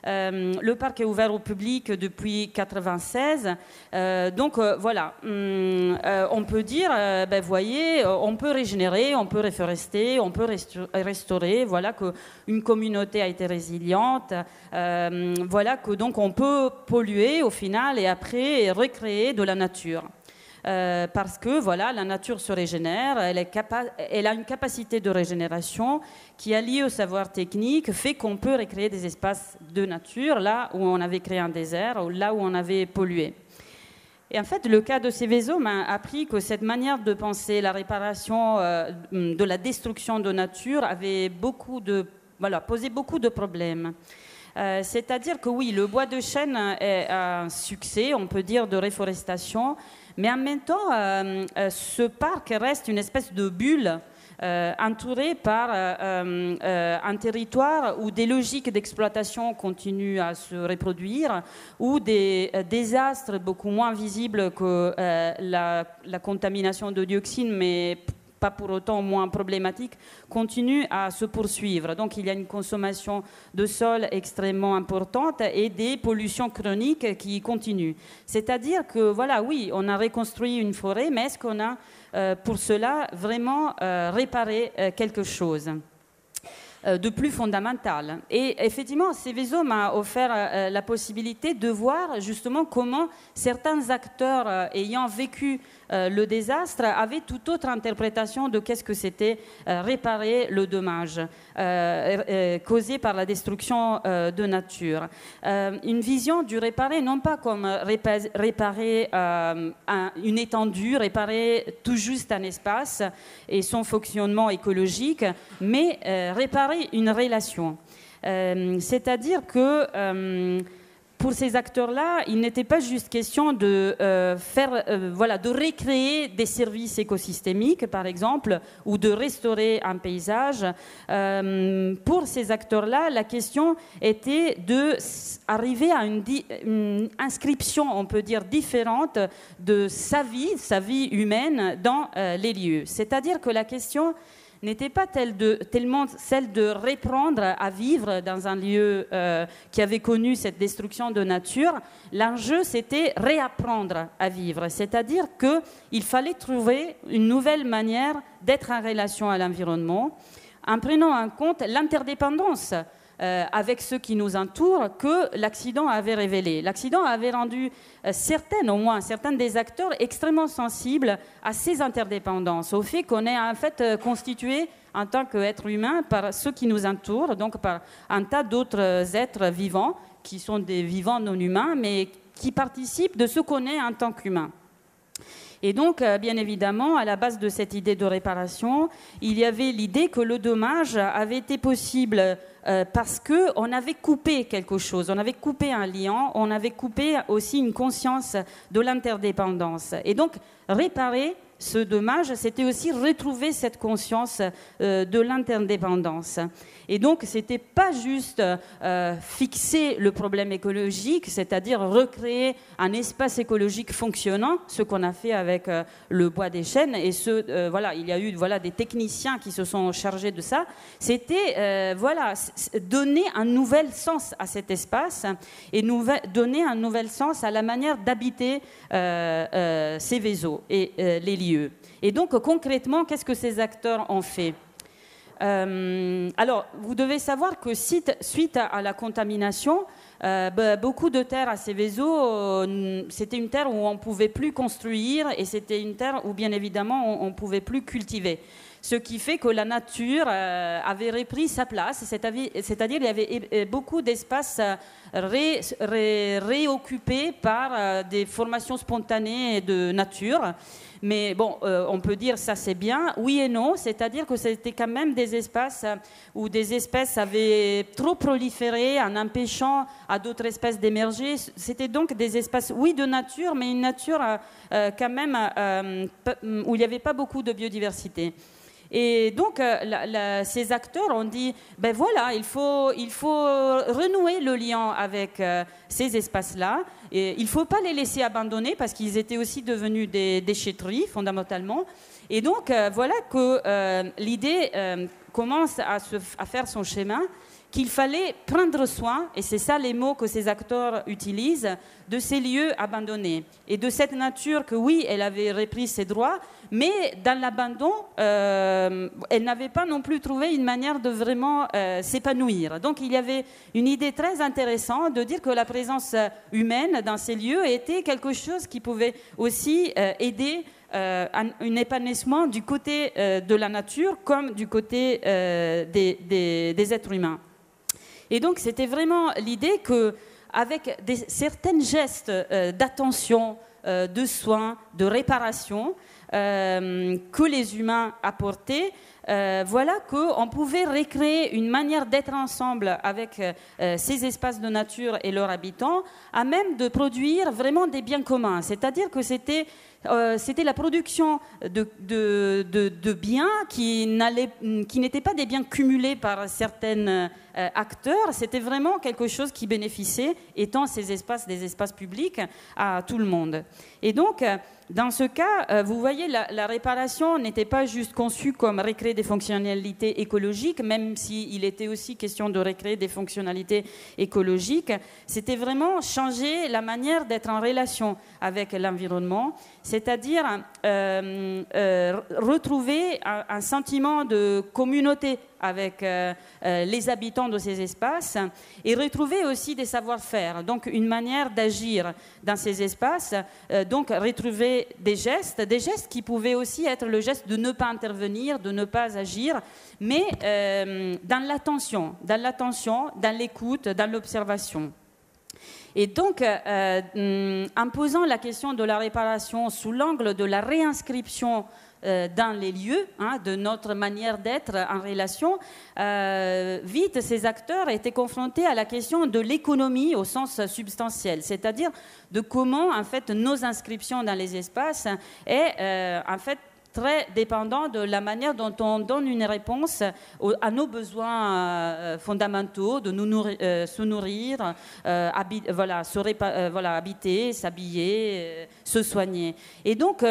Le parc est ouvert au public depuis 1996. On peut dire, voyez, on peut régénérer, on peut réforester, on peut restaurer. Voilà qu'une communauté a été résiliente. Voilà que donc on peut polluer au final et après recréer de la nature. Parce que voilà, la nature se régénère, elle a une capacité de régénération qui, alliée au savoir technique, fait qu'on peut recréer des espaces de nature là où on avait créé un désert, ou là où on avait pollué. Et en fait, le cas de Seveso m'a appris que cette manière de penser la réparation de la destruction de nature avait posé beaucoup de problèmes. C'est-à-dire que oui, le bois de chêne est un succès, on peut dire, de réforestation, mais en même temps, ce parc reste une espèce de bulle entourée par un territoire où des logiques d'exploitation continuent à se reproduire, où des désastres beaucoup moins visibles que la contamination de dioxine, mais pas pour autant moins problématique, continue à se poursuivre. Donc il y a une consommation de sol extrêmement importante et des pollutions chroniques qui continuent. C'est-à-dire que, voilà, oui, on a reconstruit une forêt, mais est-ce qu'on a pour cela vraiment réparé quelque chose ? de plus fondamental. Et effectivement, Seveso m'a offert la possibilité de voir justement comment certains acteurs ayant vécu le désastre avaient toute autre interprétation de qu'est-ce que c'était réparer le dommage causé par la destruction de nature. Une vision du réparer, non pas comme réparer une étendue, réparer tout juste un espace et son fonctionnement écologique, mais réparer une relation. C'est-à-dire que pour ces acteurs-là, il n'était pas juste question de de recréer des services écosystémiques, par exemple, ou de restaurer un paysage. Pour ces acteurs-là, la question était d'arriver à une inscription, on peut dire, différente de sa vie humaine dans les lieux. C'est-à-dire que la question n'était pas tellement celle de reprendre à vivre dans un lieu qui avait connu cette destruction de nature. L'enjeu, c'était réapprendre à vivre, c'est-à-dire qu'il fallait trouver une nouvelle manière d'être en relation à l'environnement en prenant en compte l'interdépendance avec ceux qui nous entourent que l'accident avait révélé. L'accident avait rendu certains des acteurs extrêmement sensibles à ces interdépendances, au fait qu'on est en fait constitué en tant qu'être humain par ceux qui nous entourent, donc par un tas d'autres êtres vivants qui sont des vivants non humains, mais qui participent de ce qu'on est en tant qu'humain. Et donc, bien évidemment, à la base de cette idée de réparation, il y avait l'idée que le dommage avait été possible parce qu'on avait coupé quelque chose, on avait coupé un lien, on avait coupé aussi une conscience de l'interdépendance. Et donc, réparer ce dommage, c'était aussi retrouver cette conscience de l'interdépendance. Et donc, ce n'était pas juste fixer le problème écologique, c'est-à-dire recréer un espace écologique fonctionnant, ce qu'on a fait avec le bois des chênes. Et il y a eu des techniciens qui se sont chargés de ça. C'était donner un nouvel sens à cet espace et donner un nouvel sens à la manière d'habiter Seveso et les lieux. Et donc, concrètement, qu'est-ce que ces acteurs ont fait ? Alors, vous devez savoir que suite à la contamination, beaucoup de terres à Seveso, c'était une terre où on ne pouvait plus construire et c'était une terre où, bien évidemment, on ne pouvait plus cultiver. Ce qui fait que la nature avait repris sa place, c'est-à-dire il y avait beaucoup d'espaces réoccupés par des formations spontanées de nature. Mais bon, on peut dire ça c'est bien, oui et non, c'est-à-dire que c'était quand même des espaces où des espèces avaient trop proliféré en empêchant à d'autres espèces d'émerger. C'était donc des espaces, oui, de nature, mais une nature quand même où il n'y avait pas beaucoup de biodiversité. Et donc, ces acteurs ont dit, ben voilà, il faut renouer le lien avec ces espaces-là. Et il ne faut pas les laisser abandonner parce qu'ils étaient aussi devenus des déchetteries, fondamentalement. Et donc, voilà que l'idée commence à faire son chemin, qu'il fallait prendre soin, et c'est ça les mots que ces acteurs utilisent, de ces lieux abandonnés. Et de cette nature que, oui, elle avait repris ses droits, mais dans l'abandon, elle n'avait pas non plus trouvé une manière de vraiment s'épanouir. Donc il y avait une idée très intéressante de dire que la présence humaine dans ces lieux était quelque chose qui pouvait aussi aider un épanouissement du côté de la nature comme du côté des êtres humains. Et donc c'était vraiment l'idée qu'avec certains gestes d'attention, de soins, de réparation, que les humains apportaient, voilà qu'on pouvait recréer une manière d'être ensemble avec ces espaces de nature et leurs habitants, à même de produire vraiment des biens communs. C'est-à-dire que c'était la production de biens qui n'étaient pas des biens cumulés par certains acteurs, c'était vraiment quelque chose qui bénéficiait, étant ces espaces des espaces publics, à tout le monde. Et donc, dans ce cas, vous voyez, la réparation n'était pas juste conçue comme recréer des fonctionnalités écologiques, même s'il était aussi question de recréer des fonctionnalités écologiques. C'était vraiment changer la manière d'être en relation avec l'environnement. c'est-à-dire retrouver un sentiment de communauté avec les habitants de ces espaces et retrouver aussi des savoir-faire, donc une manière d'agir dans ces espaces, donc retrouver des gestes qui pouvaient aussi être le geste de ne pas intervenir, de ne pas agir, mais dans l'attention, dans l'écoute, dans l'observation. Et donc, en posant la question de la réparation sous l'angle de la réinscription dans les lieux, de notre manière d'être en relation, vite, ces acteurs étaient confrontés à la question de l'économie au sens substantiel, c'est-à-dire de comment, en fait, nos inscriptions dans les espaces est, en fait, très dépendant de la manière dont on donne une réponse à nos besoins fondamentaux, de se nourrir, habiter, s'habiller, se soigner. Et donc,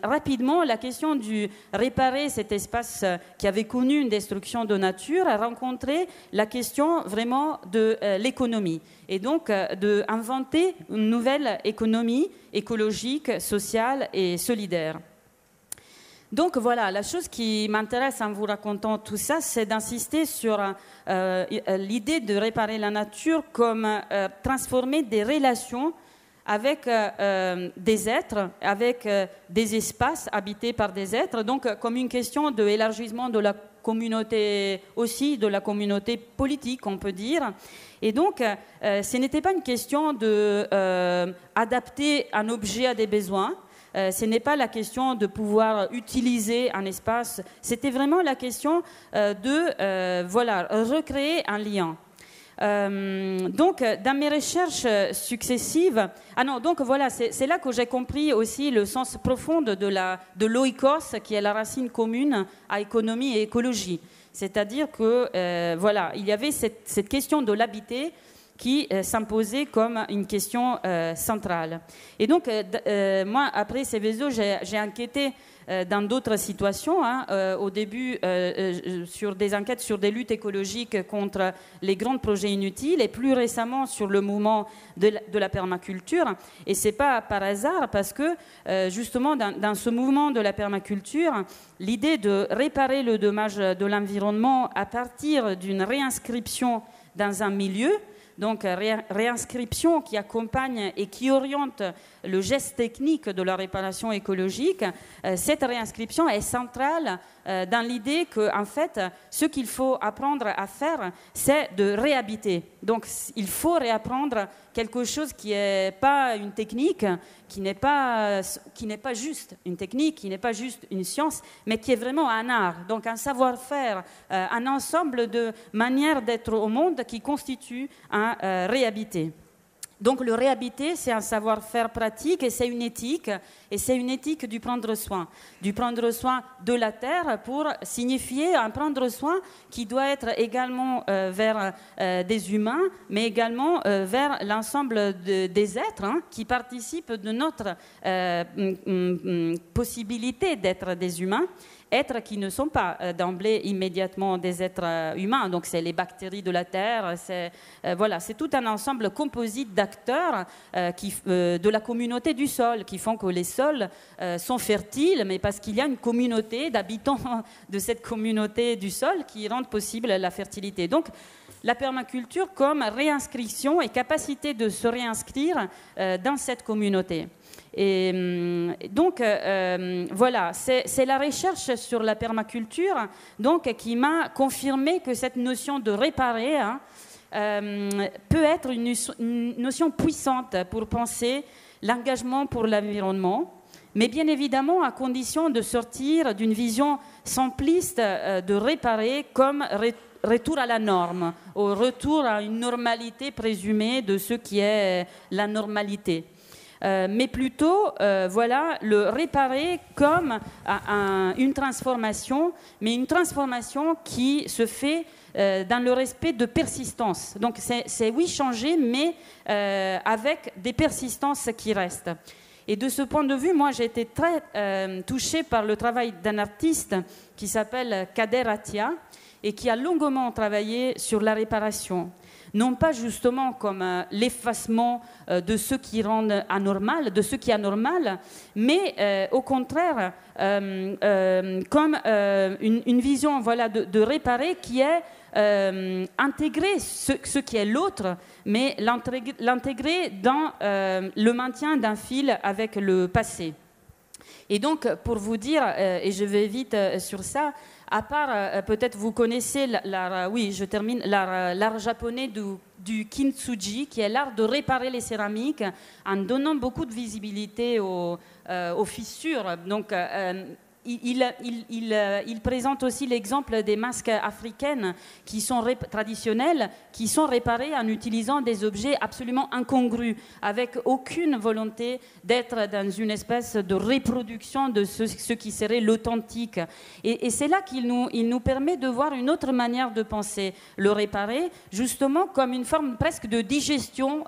rapidement, la question du réparer cet espace qui avait connu une destruction de nature a rencontré la question vraiment de l'économie. Et donc, d'inventer une nouvelle économie écologique, sociale et solidaire. Donc voilà, la chose qui m'intéresse en vous racontant tout ça, c'est d'insister sur l'idée de réparer la nature comme transformer des relations avec des êtres, avec des espaces habités par des êtres, donc comme une question d'élargissement de la communauté aussi, de la communauté politique, on peut dire. Et donc, ce n'était pas une question d'adapter un objet à des besoins. Ce n'est pas la question de pouvoir utiliser un espace, c'était vraiment la question de recréer un lien. Donc, dans mes recherches successives, c'est là que j'ai compris aussi le sens profond de l'oikos, qui est la racine commune à économie et écologie. C'est-à-dire que il y avait cette question de l'habiter qui s'imposait comme une question centrale. Et donc, moi, après Seveso, j'ai enquêté dans d'autres situations, au début sur des enquêtes sur des luttes écologiques contre les grands projets inutiles et plus récemment sur le mouvement de la permaculture. Et ce n'est pas par hasard parce que justement dans ce mouvement de la permaculture, l'idée de réparer le dommage de l'environnement à partir d'une réinscription dans un milieu, donc réinscription qui accompagne et qui oriente le geste technique de la réparation écologique, cette réinscription est centrale dans l'idée qu'en fait, ce qu'il faut apprendre à faire, c'est de réhabiter. Donc, il faut réapprendre quelque chose qui n'est pas une technique, qui n'est pas juste une technique, qui n'est pas juste une science, mais qui est vraiment un art, donc un savoir-faire, un ensemble de manières d'être au monde qui constitue un réhabiter. Donc le réhabiter, c'est un savoir-faire pratique et c'est une éthique du prendre soin de la terre pour signifier un prendre soin qui doit être également vers des humains, mais également vers l'ensemble des êtres qui participent de notre possibilité d'être des humains. Êtres qui ne sont pas d'emblée immédiatement des êtres humains, donc c'est les bactéries de la terre, c'est tout un ensemble composite d'acteurs de la communauté du sol qui font que les sols sont fertiles, mais parce qu'il y a une communauté d'habitants de cette communauté du sol qui rendent possible la fertilité. Donc la permaculture comme réinscription et capacité de se réinscrire dans cette communauté. Et donc, c'est la recherche sur la permaculture donc, qui m'a confirmé que cette notion de réparer peut être une notion puissante pour penser l'engagement pour l'environnement, mais bien évidemment à condition de sortir d'une vision simpliste de réparer comme retour à la norme, au retour à une normalité présumée de ce qui est la normalité. Mais plutôt, le réparer comme une transformation, mais une transformation qui se fait dans le respect de persistance. Donc c'est oui changer, mais avec des persistances qui restent. Et de ce point de vue, moi j'ai été très touchée par le travail d'un artiste qui s'appelle Kader Attia, et qui a longuement travaillé sur la réparation. Non pas justement comme l'effacement de ce qui rend anormal, de ce qui est anormal, mais au contraire comme une vision de réparer qui est intégrer ce qui est l'autre, mais l'intégrer dans le maintien d'un fil avec le passé. Et donc, pour vous dire, et je vais vite sur ça, à part, peut-être vous connaissez l'art japonais du kintsugi, qui est l'art de réparer les céramiques en donnant beaucoup de visibilité aux fissures. Donc, il présente aussi l'exemple des masques africaines qui sont traditionnelles, qui sont réparées en utilisant des objets absolument incongrus, avec aucune volonté d'être dans une espèce de reproduction de ce qui serait l'authentique. Et c'est là qu'il nous permet de voir une autre manière de penser le réparer, justement comme une forme presque de digestion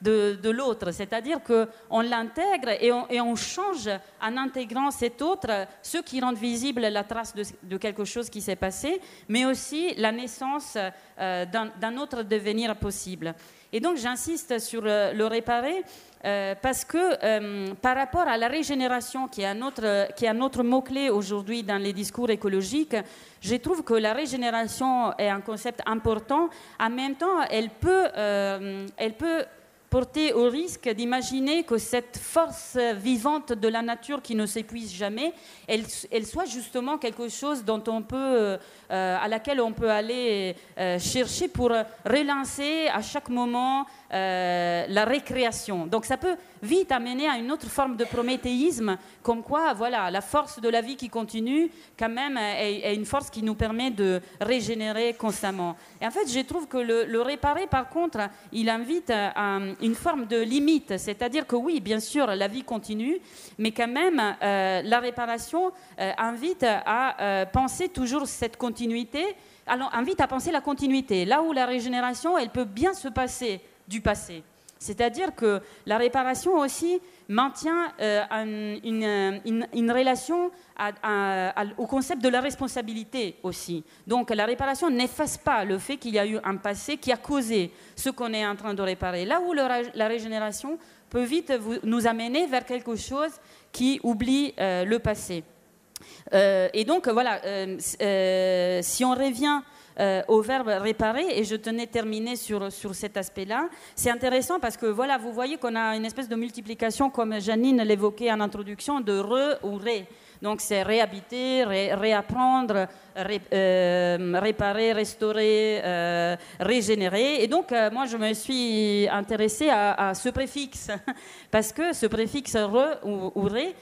de l'autre, c'est-à-dire qu'on l'intègre et on change en intégrant cet autre ceux qui rendent visible la trace de quelque chose qui s'est passé, mais aussi la naissance d'un autre devenir possible. Et donc j'insiste sur le réparer parce que par rapport à la régénération, qui est un autre mot-clé aujourd'hui dans les discours écologiques, je trouve que la régénération est un concept important. En même temps, elle peut porter au risque d'imaginer que cette force vivante de la nature qui ne s'épuise jamais, elle soit justement quelque chose à laquelle on peut aller chercher pour relancer à chaque moment la récréation. Donc ça peut vite amener à une autre forme de prométhéisme, comme quoi la force de la vie qui continue quand même est une force qui nous permet de régénérer constamment. Et en fait, je trouve que le réparer, par contre, il invite à une forme de limite, c'est-à-dire que oui, bien sûr, la vie continue, mais quand même, la réparation invite à penser toujours cette continuité, alors invite à penser la continuité, là où la régénération, elle peut bien se passer du passé. C'est-à-dire que la réparation aussi maintient une relation au concept de la responsabilité aussi. Donc la réparation n'efface pas le fait qu'il y a eu un passé qui a causé ce qu'on est en train de réparer. Là où la régénération peut vite nous amener vers quelque chose qui oublie le passé. Et donc si on revient au verbe réparer, et je tenais à terminer sur cet aspect-là. C'est intéressant parce que vous voyez qu'on a une espèce de multiplication, comme Janine l'évoquait en introduction, de re ou ré. Donc c'est réhabiter, réapprendre, réparer, restaurer, régénérer. Et donc moi je me suis intéressée à ce préfixe parce que ce préfixe re ou ré,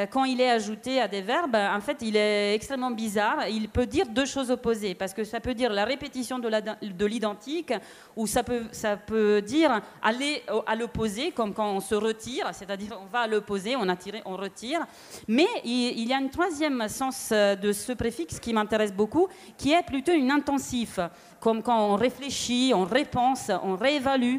quand il est ajouté à des verbes, en fait il est extrêmement bizarre. Il peut dire deux choses opposées parce que ça peut dire la répétition de l'identique, ou ça peut dire aller à l'opposé, comme quand on se retire, c'est-à-dire on va à l'opposé, on attire, on retire. Mais il y a un troisième sens de ce préfixe qui m'intéresse beaucoup, qui est plutôt une intensif, comme quand on réfléchit, on repense, on réévalue.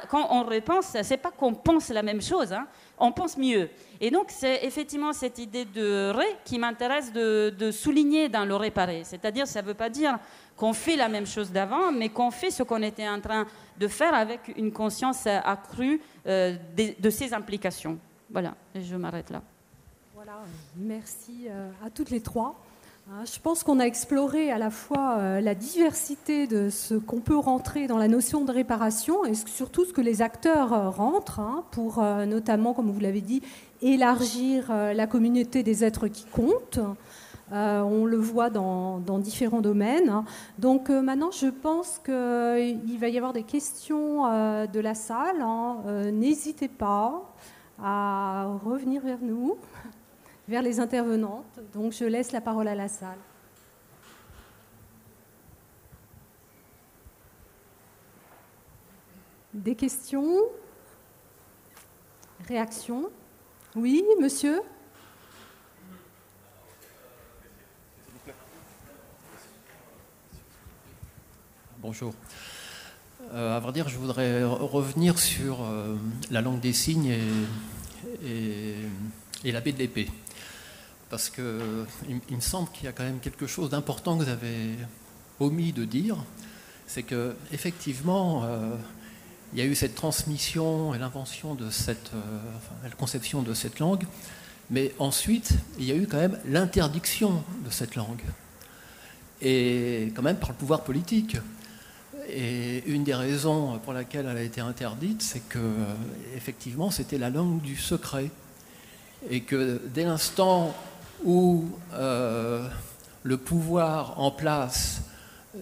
Quand on repense, c'est pas qu'on pense la même chose, hein, on pense mieux. Et donc c'est effectivement cette idée de ré qui m'intéresse de souligner dans le réparer. C'est-à-dire, ça ne veut pas dire qu'on fait la même chose d'avant, mais qu'on fait ce qu'on était en train de faire avec une conscience accrue de ses implications. Voilà, et je m'arrête là. Voilà, merci à toutes les trois. Je pense qu'on a exploré à la fois la diversité de ce qu'on peut rentrer dans la notion de réparation et surtout ce que les acteurs rentrent pour notamment, comme vous l'avez dit, élargir la communauté des êtres qui comptent. On le voit dans différents domaines. Donc maintenant, je pense qu'il va y avoir des questions de la salle. N'hésitez pas à revenir vers nous, vers les intervenantes. Donc je laisse la parole à la salle. Des questions? Réactions? Oui, monsieur? Bonjour. À vrai dire, je voudrais revenir sur la langue des signes et la baie de l'épée. parce qu'il me semble qu'il y a quand même quelque chose d'important que vous avez omis de dire, c'est qu'effectivement, il y a eu cette transmission et l'invention de la conception de cette langue, mais ensuite, il y a eu quand même l'interdiction de cette langue, et quand même par le pouvoir politique. Et une des raisons pour laquelle elle a été interdite, c'est que effectivement, c'était la langue du secret, et que dès l'instant où le pouvoir en place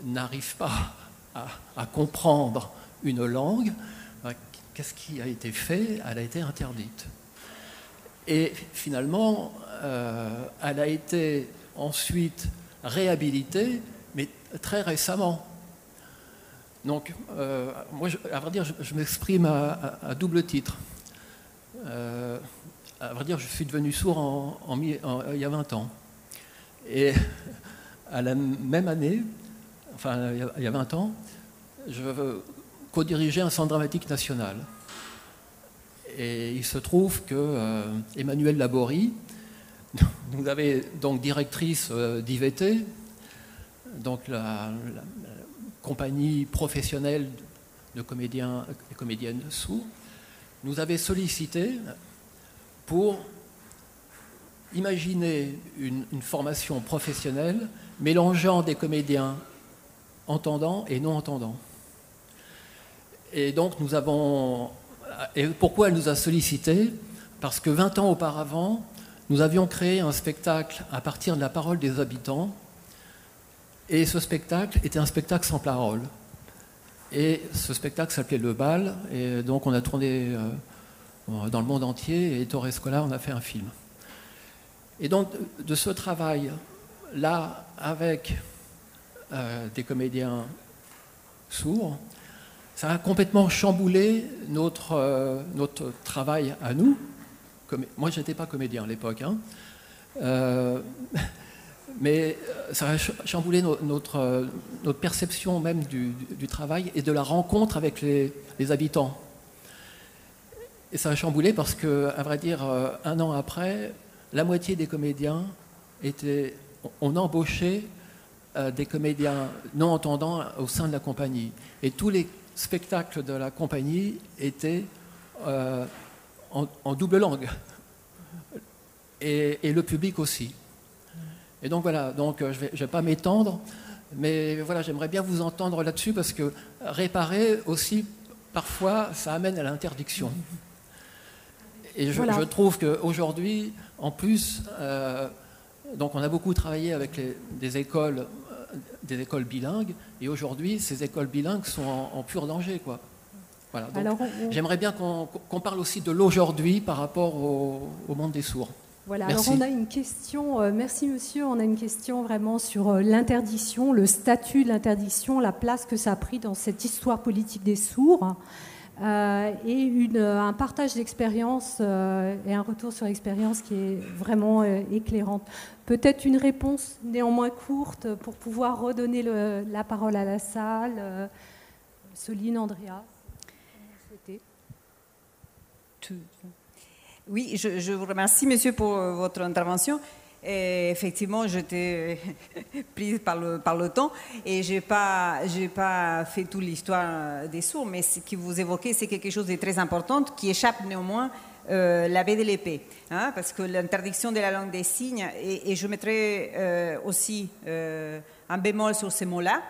n'arrive pas à comprendre une langue, qu'est-ce qui a été fait? Elle a été interdite. Et finalement, elle a été ensuite réhabilitée, mais très récemment. Donc, moi, à vrai dire, je m'exprime à double titre. À vrai dire, je suis devenu sourd il y a 20 ans. Et à la même année, enfin, il y a 20 ans, je co-dirigeais un centre dramatique national. Et il se trouve que Emmanuelle Laborie nous avait donc directrice d'IVT, donc la compagnie professionnelle de comédiens et comédiennes sourds, nous avait sollicité pour imaginer une formation professionnelle mélangeant des comédiens entendants et non entendants. Et donc nous avons... Et pourquoi elle nous a sollicité? Parce que 20 ans auparavant, nous avions créé un spectacle à partir de la parole des habitants, et ce spectacle était un spectacle sans parole. Et ce spectacle s'appelait Le Bal, et donc on a tourné dans le monde entier, et Torres Scola, on a fait un film. Et donc de ce travail-là, avec des comédiens sourds, ça a complètement chamboulé notre travail à nous. Moi, je n'étais pas comédien à l'époque, hein. Mais ça a chamboulé notre perception même du travail et de la rencontre avec les habitants. Et ça a chamboulé parce que, à vrai dire, 1 an après, la moitié des comédiens on embauchait des comédiens non entendants au sein de la compagnie. Et tous les spectacles de la compagnie étaient en double langue. Et le public aussi. Et donc voilà, donc, je vais pas m'étendre, mais voilà, j'aimerais bien vous entendre là-dessus parce que réparer aussi, parfois, ça amène à l'interdiction. Et je trouve qu'aujourd'hui, en plus, donc on a beaucoup travaillé avec des écoles bilingues, et aujourd'hui, ces écoles bilingues sont en pur danger, quoi. Voilà, donc, alors, j'aimerais bien qu'on parle aussi de l'aujourd'hui par rapport au monde des sourds. Voilà, merci. Alors on a une question, merci monsieur, on a une question vraiment sur l'interdiction, le statut de l'interdiction, la place que ça a pris dans cette histoire politique des sourds, et un partage d'expérience et un retour sur l'expérience qui est vraiment éclairante. Peut-être une réponse néanmoins courte pour pouvoir redonner la parole à la salle. Soline, Andrea, comme vous souhaitez. Oui, je vous remercie, monsieur, pour votre intervention. Et effectivement, j'étais prise par le temps et j'ai pas fait toute l'histoire des sourds, mais ce que vous évoquez, c'est quelque chose de très important qui échappe néanmoins la BDLP, hein, parce que l'interdiction de la langue des signes, et je mettrai aussi un bémol sur ces mots-là,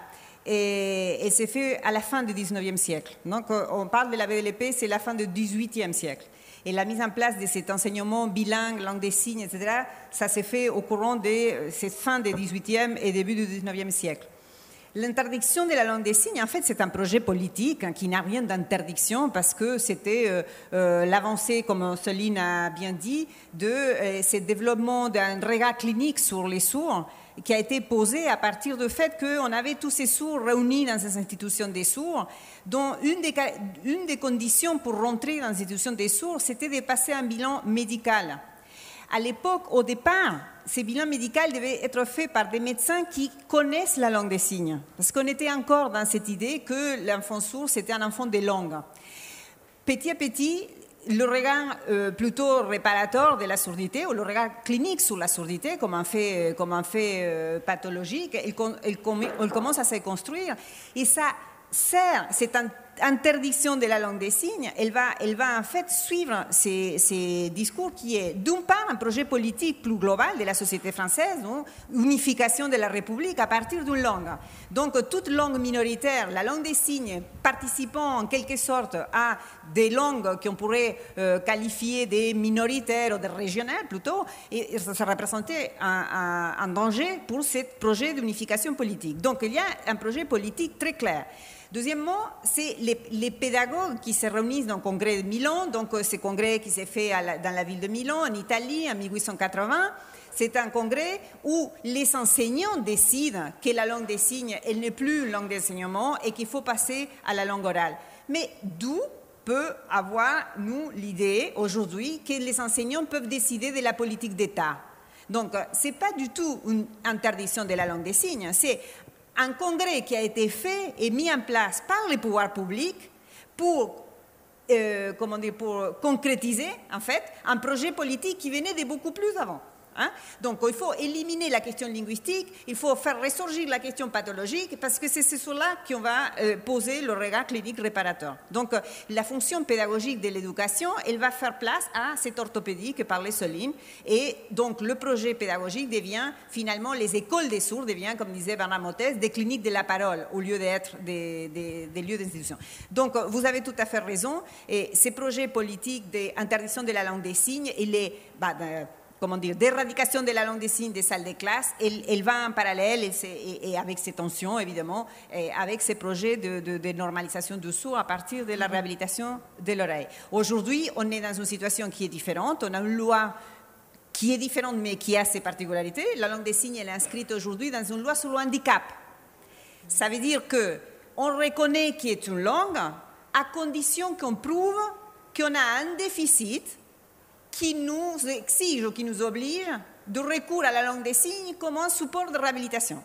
et c'est fait à la fin du 19e siècle. Donc, on parle de la BDLP, c'est la fin du 18e siècle. Et la mise en place de cet enseignement bilingue, langue des signes, etc., ça s'est fait au courant de cette fin du XVIIIe et début du XIXe siècle. L'interdiction de la langue des signes, en fait, c'est un projet politique qui n'a rien d'interdiction parce que c'était l'avancée, comme Soline a bien dit, de ce développement d'un regard clinique sur les sourds qui a été posé à partir du fait qu'on avait tous ces sourds réunis dans ces institutions des sourds, dont une des conditions pour rentrer dans l'institution des sourds, c'était de passer un bilan médical. À l'époque, au départ, ces bilans médicaux devaient être faits par des médecins qui connaissent la langue des signes, parce qu'on était encore dans cette idée que l'enfant sourd, c'était un enfant des langues. Petit à petit, le regard plutôt réparateur de la surdité, ou le regard clinique sur la surdité comme un fait pathologique, il commence à se construire. Et ça sert, cette interdiction de la langue des signes, elle va en fait suivre ces discours qui est d'une part un projet politique plus global de la société française, hein, unification de la République à partir d'une langue. Donc toute langue minoritaire, la langue des signes, participant en quelque sorte à des langues qu'on pourrait qualifier de minoritaires ou de régionales plutôt, et ça représentait un danger pour ce projet d'unification politique. Donc il y a un projet politique très clair. Deuxièmement, c'est les pédagogues qui se réunissent dans le congrès de Milan, donc ce congrès qui s'est fait dans la ville de Milan, en Italie, en 1880. C'est un congrès où les enseignants décident que la langue des signes, elle n'est plus une langue d'enseignement et qu'il faut passer à la langue orale. Mais d'où peut avoir, nous, l'idée aujourd'hui que les enseignants peuvent décider de la politique d'État. Donc, ce n'est pas du tout une interdiction de la langue des signes, c'est un congrès qui a été fait et mis en place par les pouvoirs publics pour concrétiser, en fait, un projet politique qui venait de beaucoup plus avant. Hein? Donc, il faut éliminer la question linguistique, il faut faire ressurgir la question pathologique, parce que c'est sur là qu'on va poser le regard clinique réparateur. Donc, la fonction pédagogique de l'éducation, elle va faire place à cette orthopédie que parlait Soline, et donc le projet pédagogique devient, finalement, les écoles des sourds deviennent, comme disait Bernard Mottès, des cliniques de la parole, au lieu d'être des lieux d'institution. Donc, vous avez tout à fait raison, et ces projets politiques d'interdiction de la langue des signes, il est... d'éradication de la langue des signes des salles de classe, elle va en parallèle et avec ces tensions, évidemment, et avec ces projets de normalisation du sourd à partir de la réhabilitation de l'oreille. Aujourd'hui, on est dans une situation qui est différente. On a une loi qui est différente, mais qui a ses particularités. La langue des signes, elle est inscrite aujourd'hui dans une loi sur le handicap. Ça veut dire qu'on reconnaît qu'il est une langue à condition qu'on prouve qu'on a un déficit qui nous exige ou qui nous oblige de recours à la langue des signes comme un support de réhabilitation.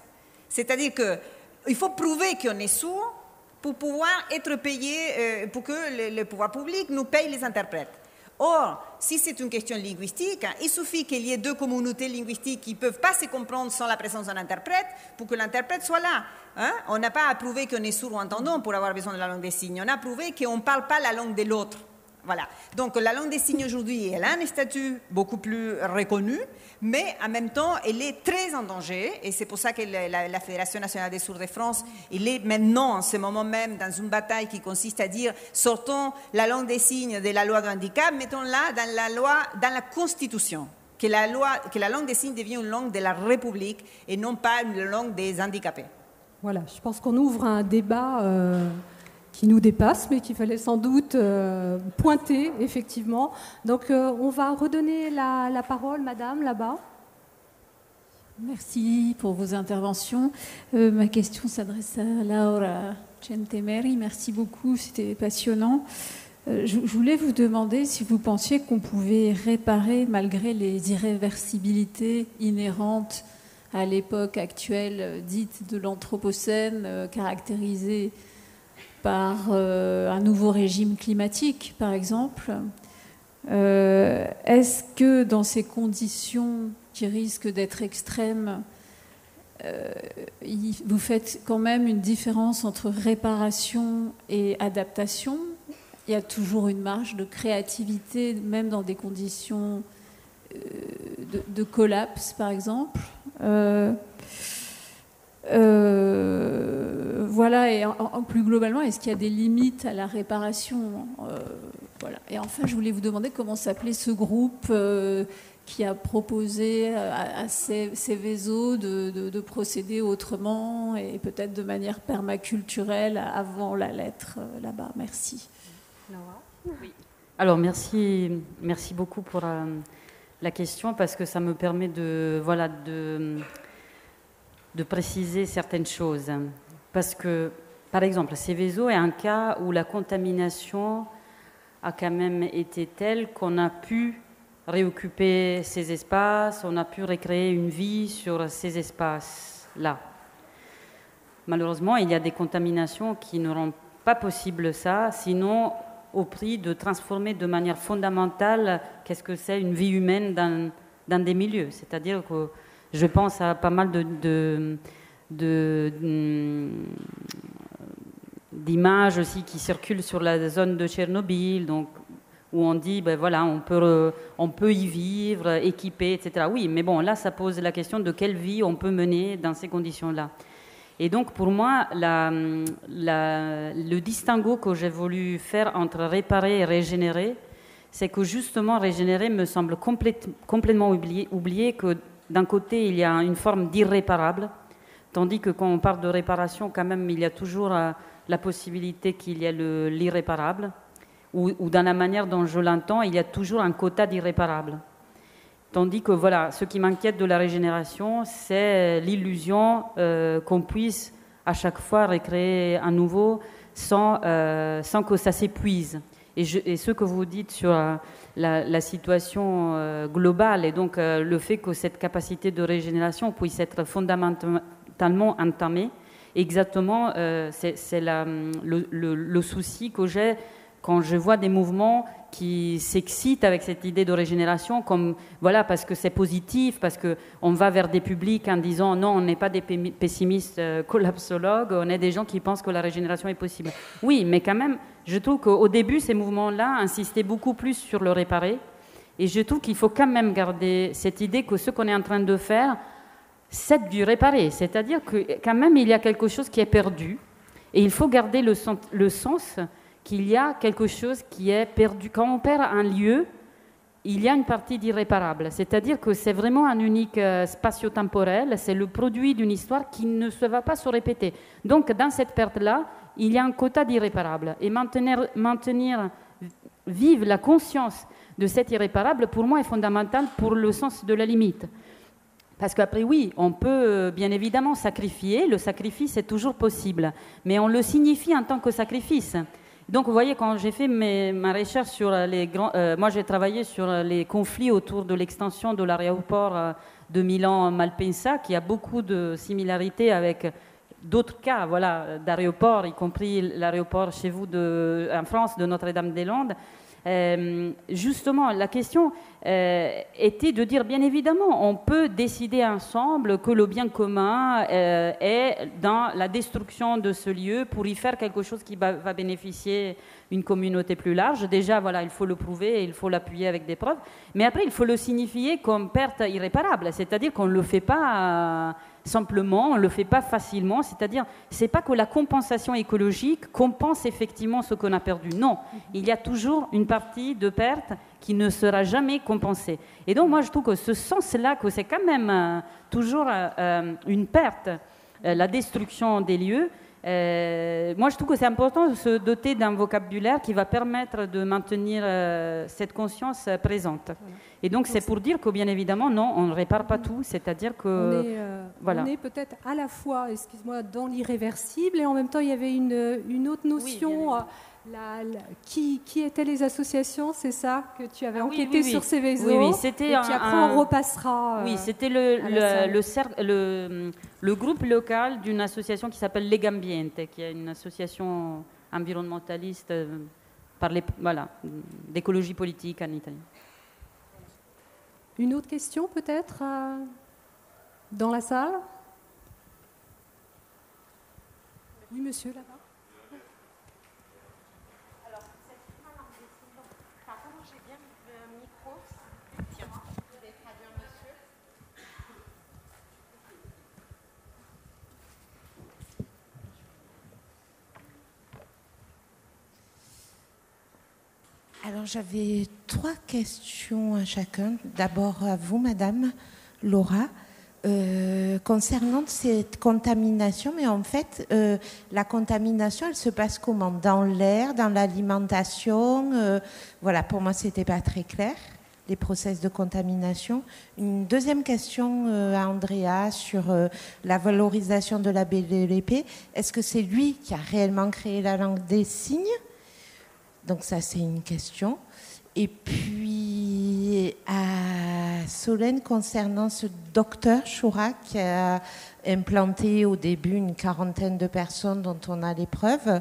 C'est-à-dire qu'il faut prouver qu'on est sourd pour pouvoir être payé, pour que le pouvoir public nous paye les interprètes. Or, si c'est une question linguistique, il suffit qu'il y ait deux communautés linguistiques qui ne peuvent pas se comprendre sans la présence d'un interprète pour que l'interprète soit là. Hein? On n'a pas à prouver qu'on est sourd ou entendant pour avoir besoin de la langue des signes. On a prouvé qu'on ne parle pas la langue de l'autre. Voilà. Donc la langue des signes aujourd'hui, elle a un statut beaucoup plus reconnu, mais en même temps, elle est très en danger, et c'est pour ça que la Fédération nationale des sourds de France, elle est maintenant, en ce moment même, dans une bataille qui consiste à dire sortons la langue des signes de la loi de handicap, mettons-la dans la Constitution, que la langue des signes devienne une langue de la République et non pas une langue des handicapés. Voilà, je pense qu'on ouvre un débat qui nous dépasse, mais qu'il fallait sans doute pointer, effectivement. Donc, on va redonner la parole, madame, là-bas. Merci pour vos interventions. Ma question s'adresse à Laura Centemeri. Merci beaucoup, c'était passionnant. Je voulais vous demander si vous pensiez qu'on pouvait réparer, malgré les irréversibilités inhérentes à l'époque actuelle dite de l'Anthropocène, caractérisée par un nouveau régime climatique, par exemple. Est-ce que dans ces conditions qui risquent d'être extrêmes, vous faites quand même une différence entre réparation et adaptation? Il y a toujours une marge de créativité, même dans des conditions de collapse, par exemple. Voilà, et plus globalement, est-ce qu'il y a des limites à la réparation? Voilà. Et enfin, je voulais vous demander comment s'appelait ce groupe qui a proposé à Céveso de procéder autrement et peut-être de manière permaculturelle avant la lettre là-bas. Merci. Oui. Alors, merci beaucoup pour la question, parce que ça me permet de préciser certaines choses. Parce que, par exemple, Céveso est un cas où la contamination a quand même été telle qu'on a pu réoccuper ces espaces, on a pu recréer une vie sur ces espaces-là. Malheureusement, il y a des contaminations qui ne rendent pas possible ça, sinon au prix de transformer de manière fondamentale qu'est-ce que c'est une vie humaine dans des milieux. C'est-à-dire que je pense à pas mal d'images aussi qui circulent sur la zone de Tchernobyl, donc, où on dit, ben voilà, on peut y vivre, équipé, etc. Oui, mais bon, là, ça pose la question de quelle vie on peut mener dans ces conditions-là. Et donc, pour moi, le distinguo que j'ai voulu faire entre réparer et régénérer, c'est que justement, régénérer me semble complètement oublier que d'un côté, il y a une forme d'irréparable, tandis que quand on parle de réparation, quand même, il y a toujours la possibilité qu'il y ait l'irréparable, ou dans la manière dont je l'entends, il y a toujours un quota d'irréparable. Tandis que voilà, ce qui m'inquiète de la régénération, c'est l'illusion qu'on puisse à chaque fois recréer à nouveau sans que ça s'épuise. Et ce que vous dites sur la situation globale, et donc le fait que cette capacité de régénération puisse être fondamentalement entamée, exactement, c'est le souci que j'ai quand je vois des mouvements qui s'excitent avec cette idée de régénération, comme voilà, parce que c'est positif, parce qu'on va vers des publics en disant non, on n'est pas des pessimistes collapsologues, on est des gens qui pensent que la régénération est possible. Oui, mais quand même, je trouve qu'au début, ces mouvements-là insistaient beaucoup plus sur le réparer, et je trouve qu'il faut quand même garder cette idée que ce qu'on est en train de faire, c'est du réparer, c'est-à-dire que quand même, il y a quelque chose qui est perdu, et il faut garder le sens qu'il y a quelque chose qui est perdu. Quand on perd un lieu, il y a une partie d'irréparable. C'est-à-dire que c'est vraiment un unique spatio-temporel, c'est le produit d'une histoire qui ne se va pas se répéter. Donc, dans cette perte-là, il y a un quota d'irréparable. Et maintenir vive la conscience de cet irréparable, pour moi, est fondamental pour le sens de la limite. Parce qu'après, oui, on peut bien évidemment sacrifier. Le sacrifice est toujours possible. Mais on le signifie en tant que sacrifice. Donc, vous voyez, quand j'ai fait ma recherche sur les grands... moi, j'ai travaillé sur les conflits autour de l'extension de l'aéroport de Milan-Malpensa, qui a beaucoup de similarités avec d'autres cas d'aéroports, y compris l'aéroport chez vous en France de Notre-Dame-des-Landes. Justement, la question était de dire, bien évidemment, on peut décider ensemble que le bien commun est dans la destruction de ce lieu pour y faire quelque chose qui va bénéficier une communauté plus large. Déjà, voilà, il faut le prouver et il faut l'appuyer avec des preuves. Mais après, il faut le signifier comme perte irréparable, c'est-à-dire qu'on ne le fait pas simplement, on ne le fait pas facilement, c'est-à-dire, c'est pas que la compensation écologique compense effectivement ce qu'on a perdu. Non, il y a toujours une partie de perte qui ne sera jamais compensée. Et donc, moi, je trouve que ce sens-là, que c'est quand même toujours une perte, la destruction des lieux, moi, je trouve que c'est important de se doter d'un vocabulaire qui va permettre de maintenir cette conscience présente. Voilà. Et donc, c'est pour dire que, bien évidemment, non, on ne répare pas tout, c'est-à-dire que... On est peut-être à la fois, excuse-moi, dans l'irréversible, et en même temps, il y avait une autre notion... Oui, qui étaient les associations, c'est ça que tu avais enquêté sur ces réseaux. Oui, c'était et puis après on repassera. Oui, c'était le groupe local d'une association qui s'appelle Legambiente, qui est une association environnementaliste d'écologie politique en Italie. Une autre question peut-être dans la salle? Oui, monsieur, là-bas. Alors, j'avais 3 questions à chacun. D'abord à vous, Madame Laura, concernant cette contamination. Mais en fait, la contamination, elle se passe comment? Dans l'air, dans l'alimentation? Voilà, pour moi, ce n'était pas très clair, les process de contamination. Une deuxième question à Andrea sur la valorisation de la BDLP. Est-ce que c'est lui qui a réellement créé la langue des signes? Donc ça, c'est une question. Et puis, à Solène, concernant ce docteur Choura qui a implanté au début une 40aine de personnes dont on a les preuves,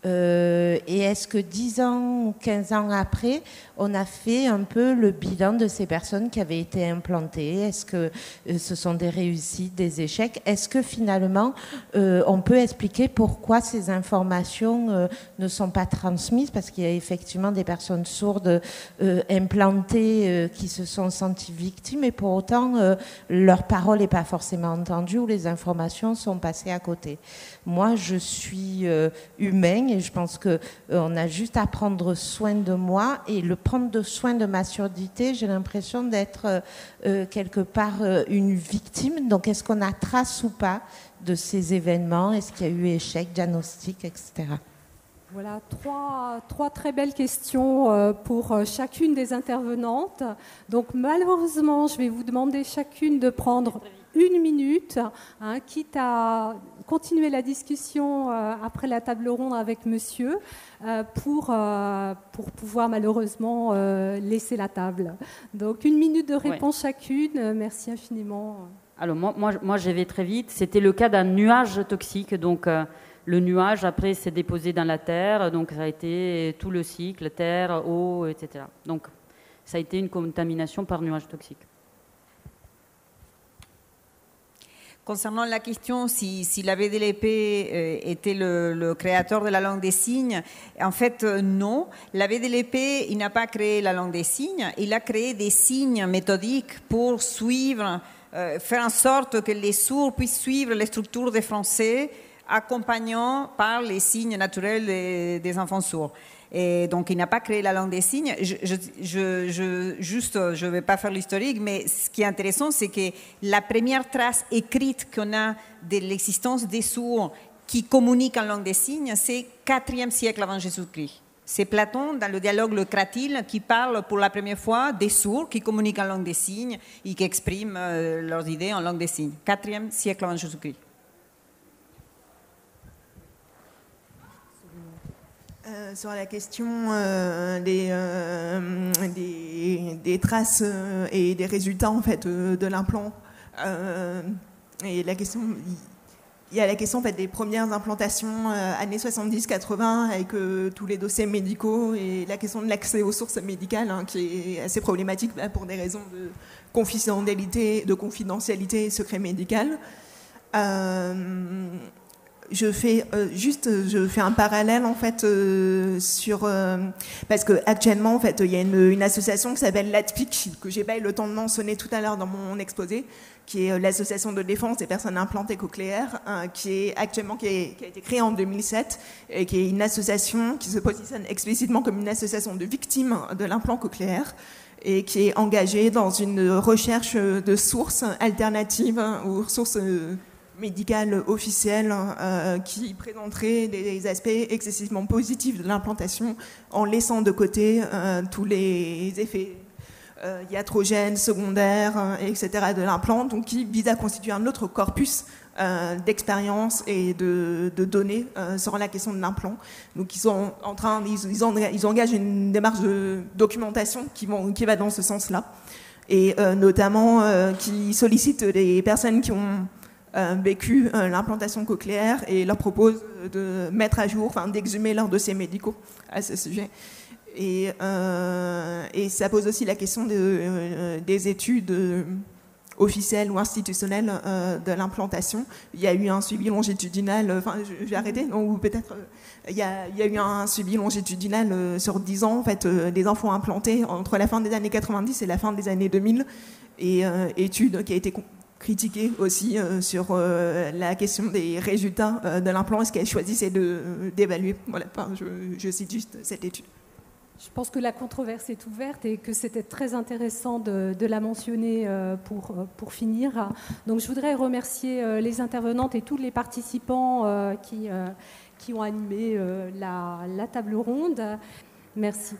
Et est-ce que 10 ans ou 15 ans après, on a fait un peu le bilan de ces personnes qui avaient été implantées? Est-ce que ce sont des réussites, des échecs? Est-ce que finalement, on peut expliquer pourquoi ces informations ne sont pas transmises? Parce qu'il y a effectivement des personnes sourdes implantées qui se sont senties victimes et pour autant, leur parole n'est pas forcément entendue ou les informations sont passées à côté. Moi, je suis humaine et je pense qu'on a juste à prendre soin de moi et le prendre soin de ma surdité, j'ai l'impression d'être quelque part une victime. Donc, est-ce qu'on a trace ou pas de ces événements? Est-ce qu'il y a eu échec, diagnostic, etc.? Voilà, trois très belles questions pour chacune des intervenantes. Donc, malheureusement, je vais vous demander chacune de prendre 1 minute, quitte à continuer la discussion après la table ronde avec monsieur, pour pouvoir malheureusement laisser la table. Donc 1 minute de réponse chacune. Merci infiniment. Alors moi je vais très vite. C'était le cas d'un nuage toxique. Donc le nuage après s'est déposé dans la terre. Donc ça a été tout le cycle, terre, eau, etc. Donc ça a été une contamination par nuage toxique. Concernant la question si l'abbé de l'épée était le créateur de la langue des signes, en fait non. L'abbé de l'épée, il n'a pas créé la langue des signes, il a créé des signes méthodiques pour suivre, faire en sorte que les sourds puissent suivre les structures des Français, accompagnant par les signes naturels des enfants sourds. Et donc, il n'a pas créé la langue des signes. Je ne vais pas faire l'historique, mais ce qui est intéressant, c'est que la première trace écrite qu'on a de l'existence des sourds qui communiquent en langue des signes, c'est 4e siècle avant Jésus-Christ. C'est Platon, dans le dialogue Le Cratyle, qui parle pour la première fois des sourds qui communiquent en langue des signes et qui expriment leurs idées en langue des signes. 4e siècle avant Jésus-Christ. Sur la question des traces et des résultats en fait de l'implant, et la question, il y a la question en fait des premières implantations années 70-80 avec tous les dossiers médicaux et la question de l'accès aux sources médicales qui est assez problématique pour des raisons de confidentialité et secret médical. Je fais un parallèle en fait sur parce que actuellement en fait il y a une association qui s'appelle l'ATPIC que j'ai pas eu le temps de mentionner tout à l'heure dans mon exposé, qui est l'association de défense des personnes implantées cochléaires, qui a été créée en 2007 et qui est une association qui se positionne explicitement comme une association de victimes de l'implant cochléaire et qui est engagée dans une recherche de sources alternatives ou sources médicale officielle qui présenterait des aspects excessivement positifs de l'implantation en laissant de côté tous les effets iatrogènes, secondaires, etc. de l'implant, donc qui vise à constituer un autre corpus d'expériences et de données sur la question de l'implant. Donc ils engagent une démarche de documentation qui va dans ce sens-là et notamment qui sollicite les personnes qui ont vécu l'implantation cochléaire et leur propose de mettre à jour, d'exhumer leurs dossiers médicaux à ce sujet. Et ça pose aussi la question des études officielles ou institutionnelles de l'implantation. Il y a eu un suivi longitudinal, je vais arrêter, ou peut-être il y a eu un suivi longitudinal sur 10 ans en fait, des enfants implantés entre la fin des années 90 et la fin des années 2000, et étude qui a été critiquée aussi sur la question des résultats de l'implant et ce qu'elle choisissait d'évaluer. Voilà, je cite juste cette étude. Je pense que la controverse est ouverte et que c'était très intéressant de la mentionner pour finir. Donc je voudrais remercier les intervenantes et tous les participants qui ont animé la table ronde. Merci.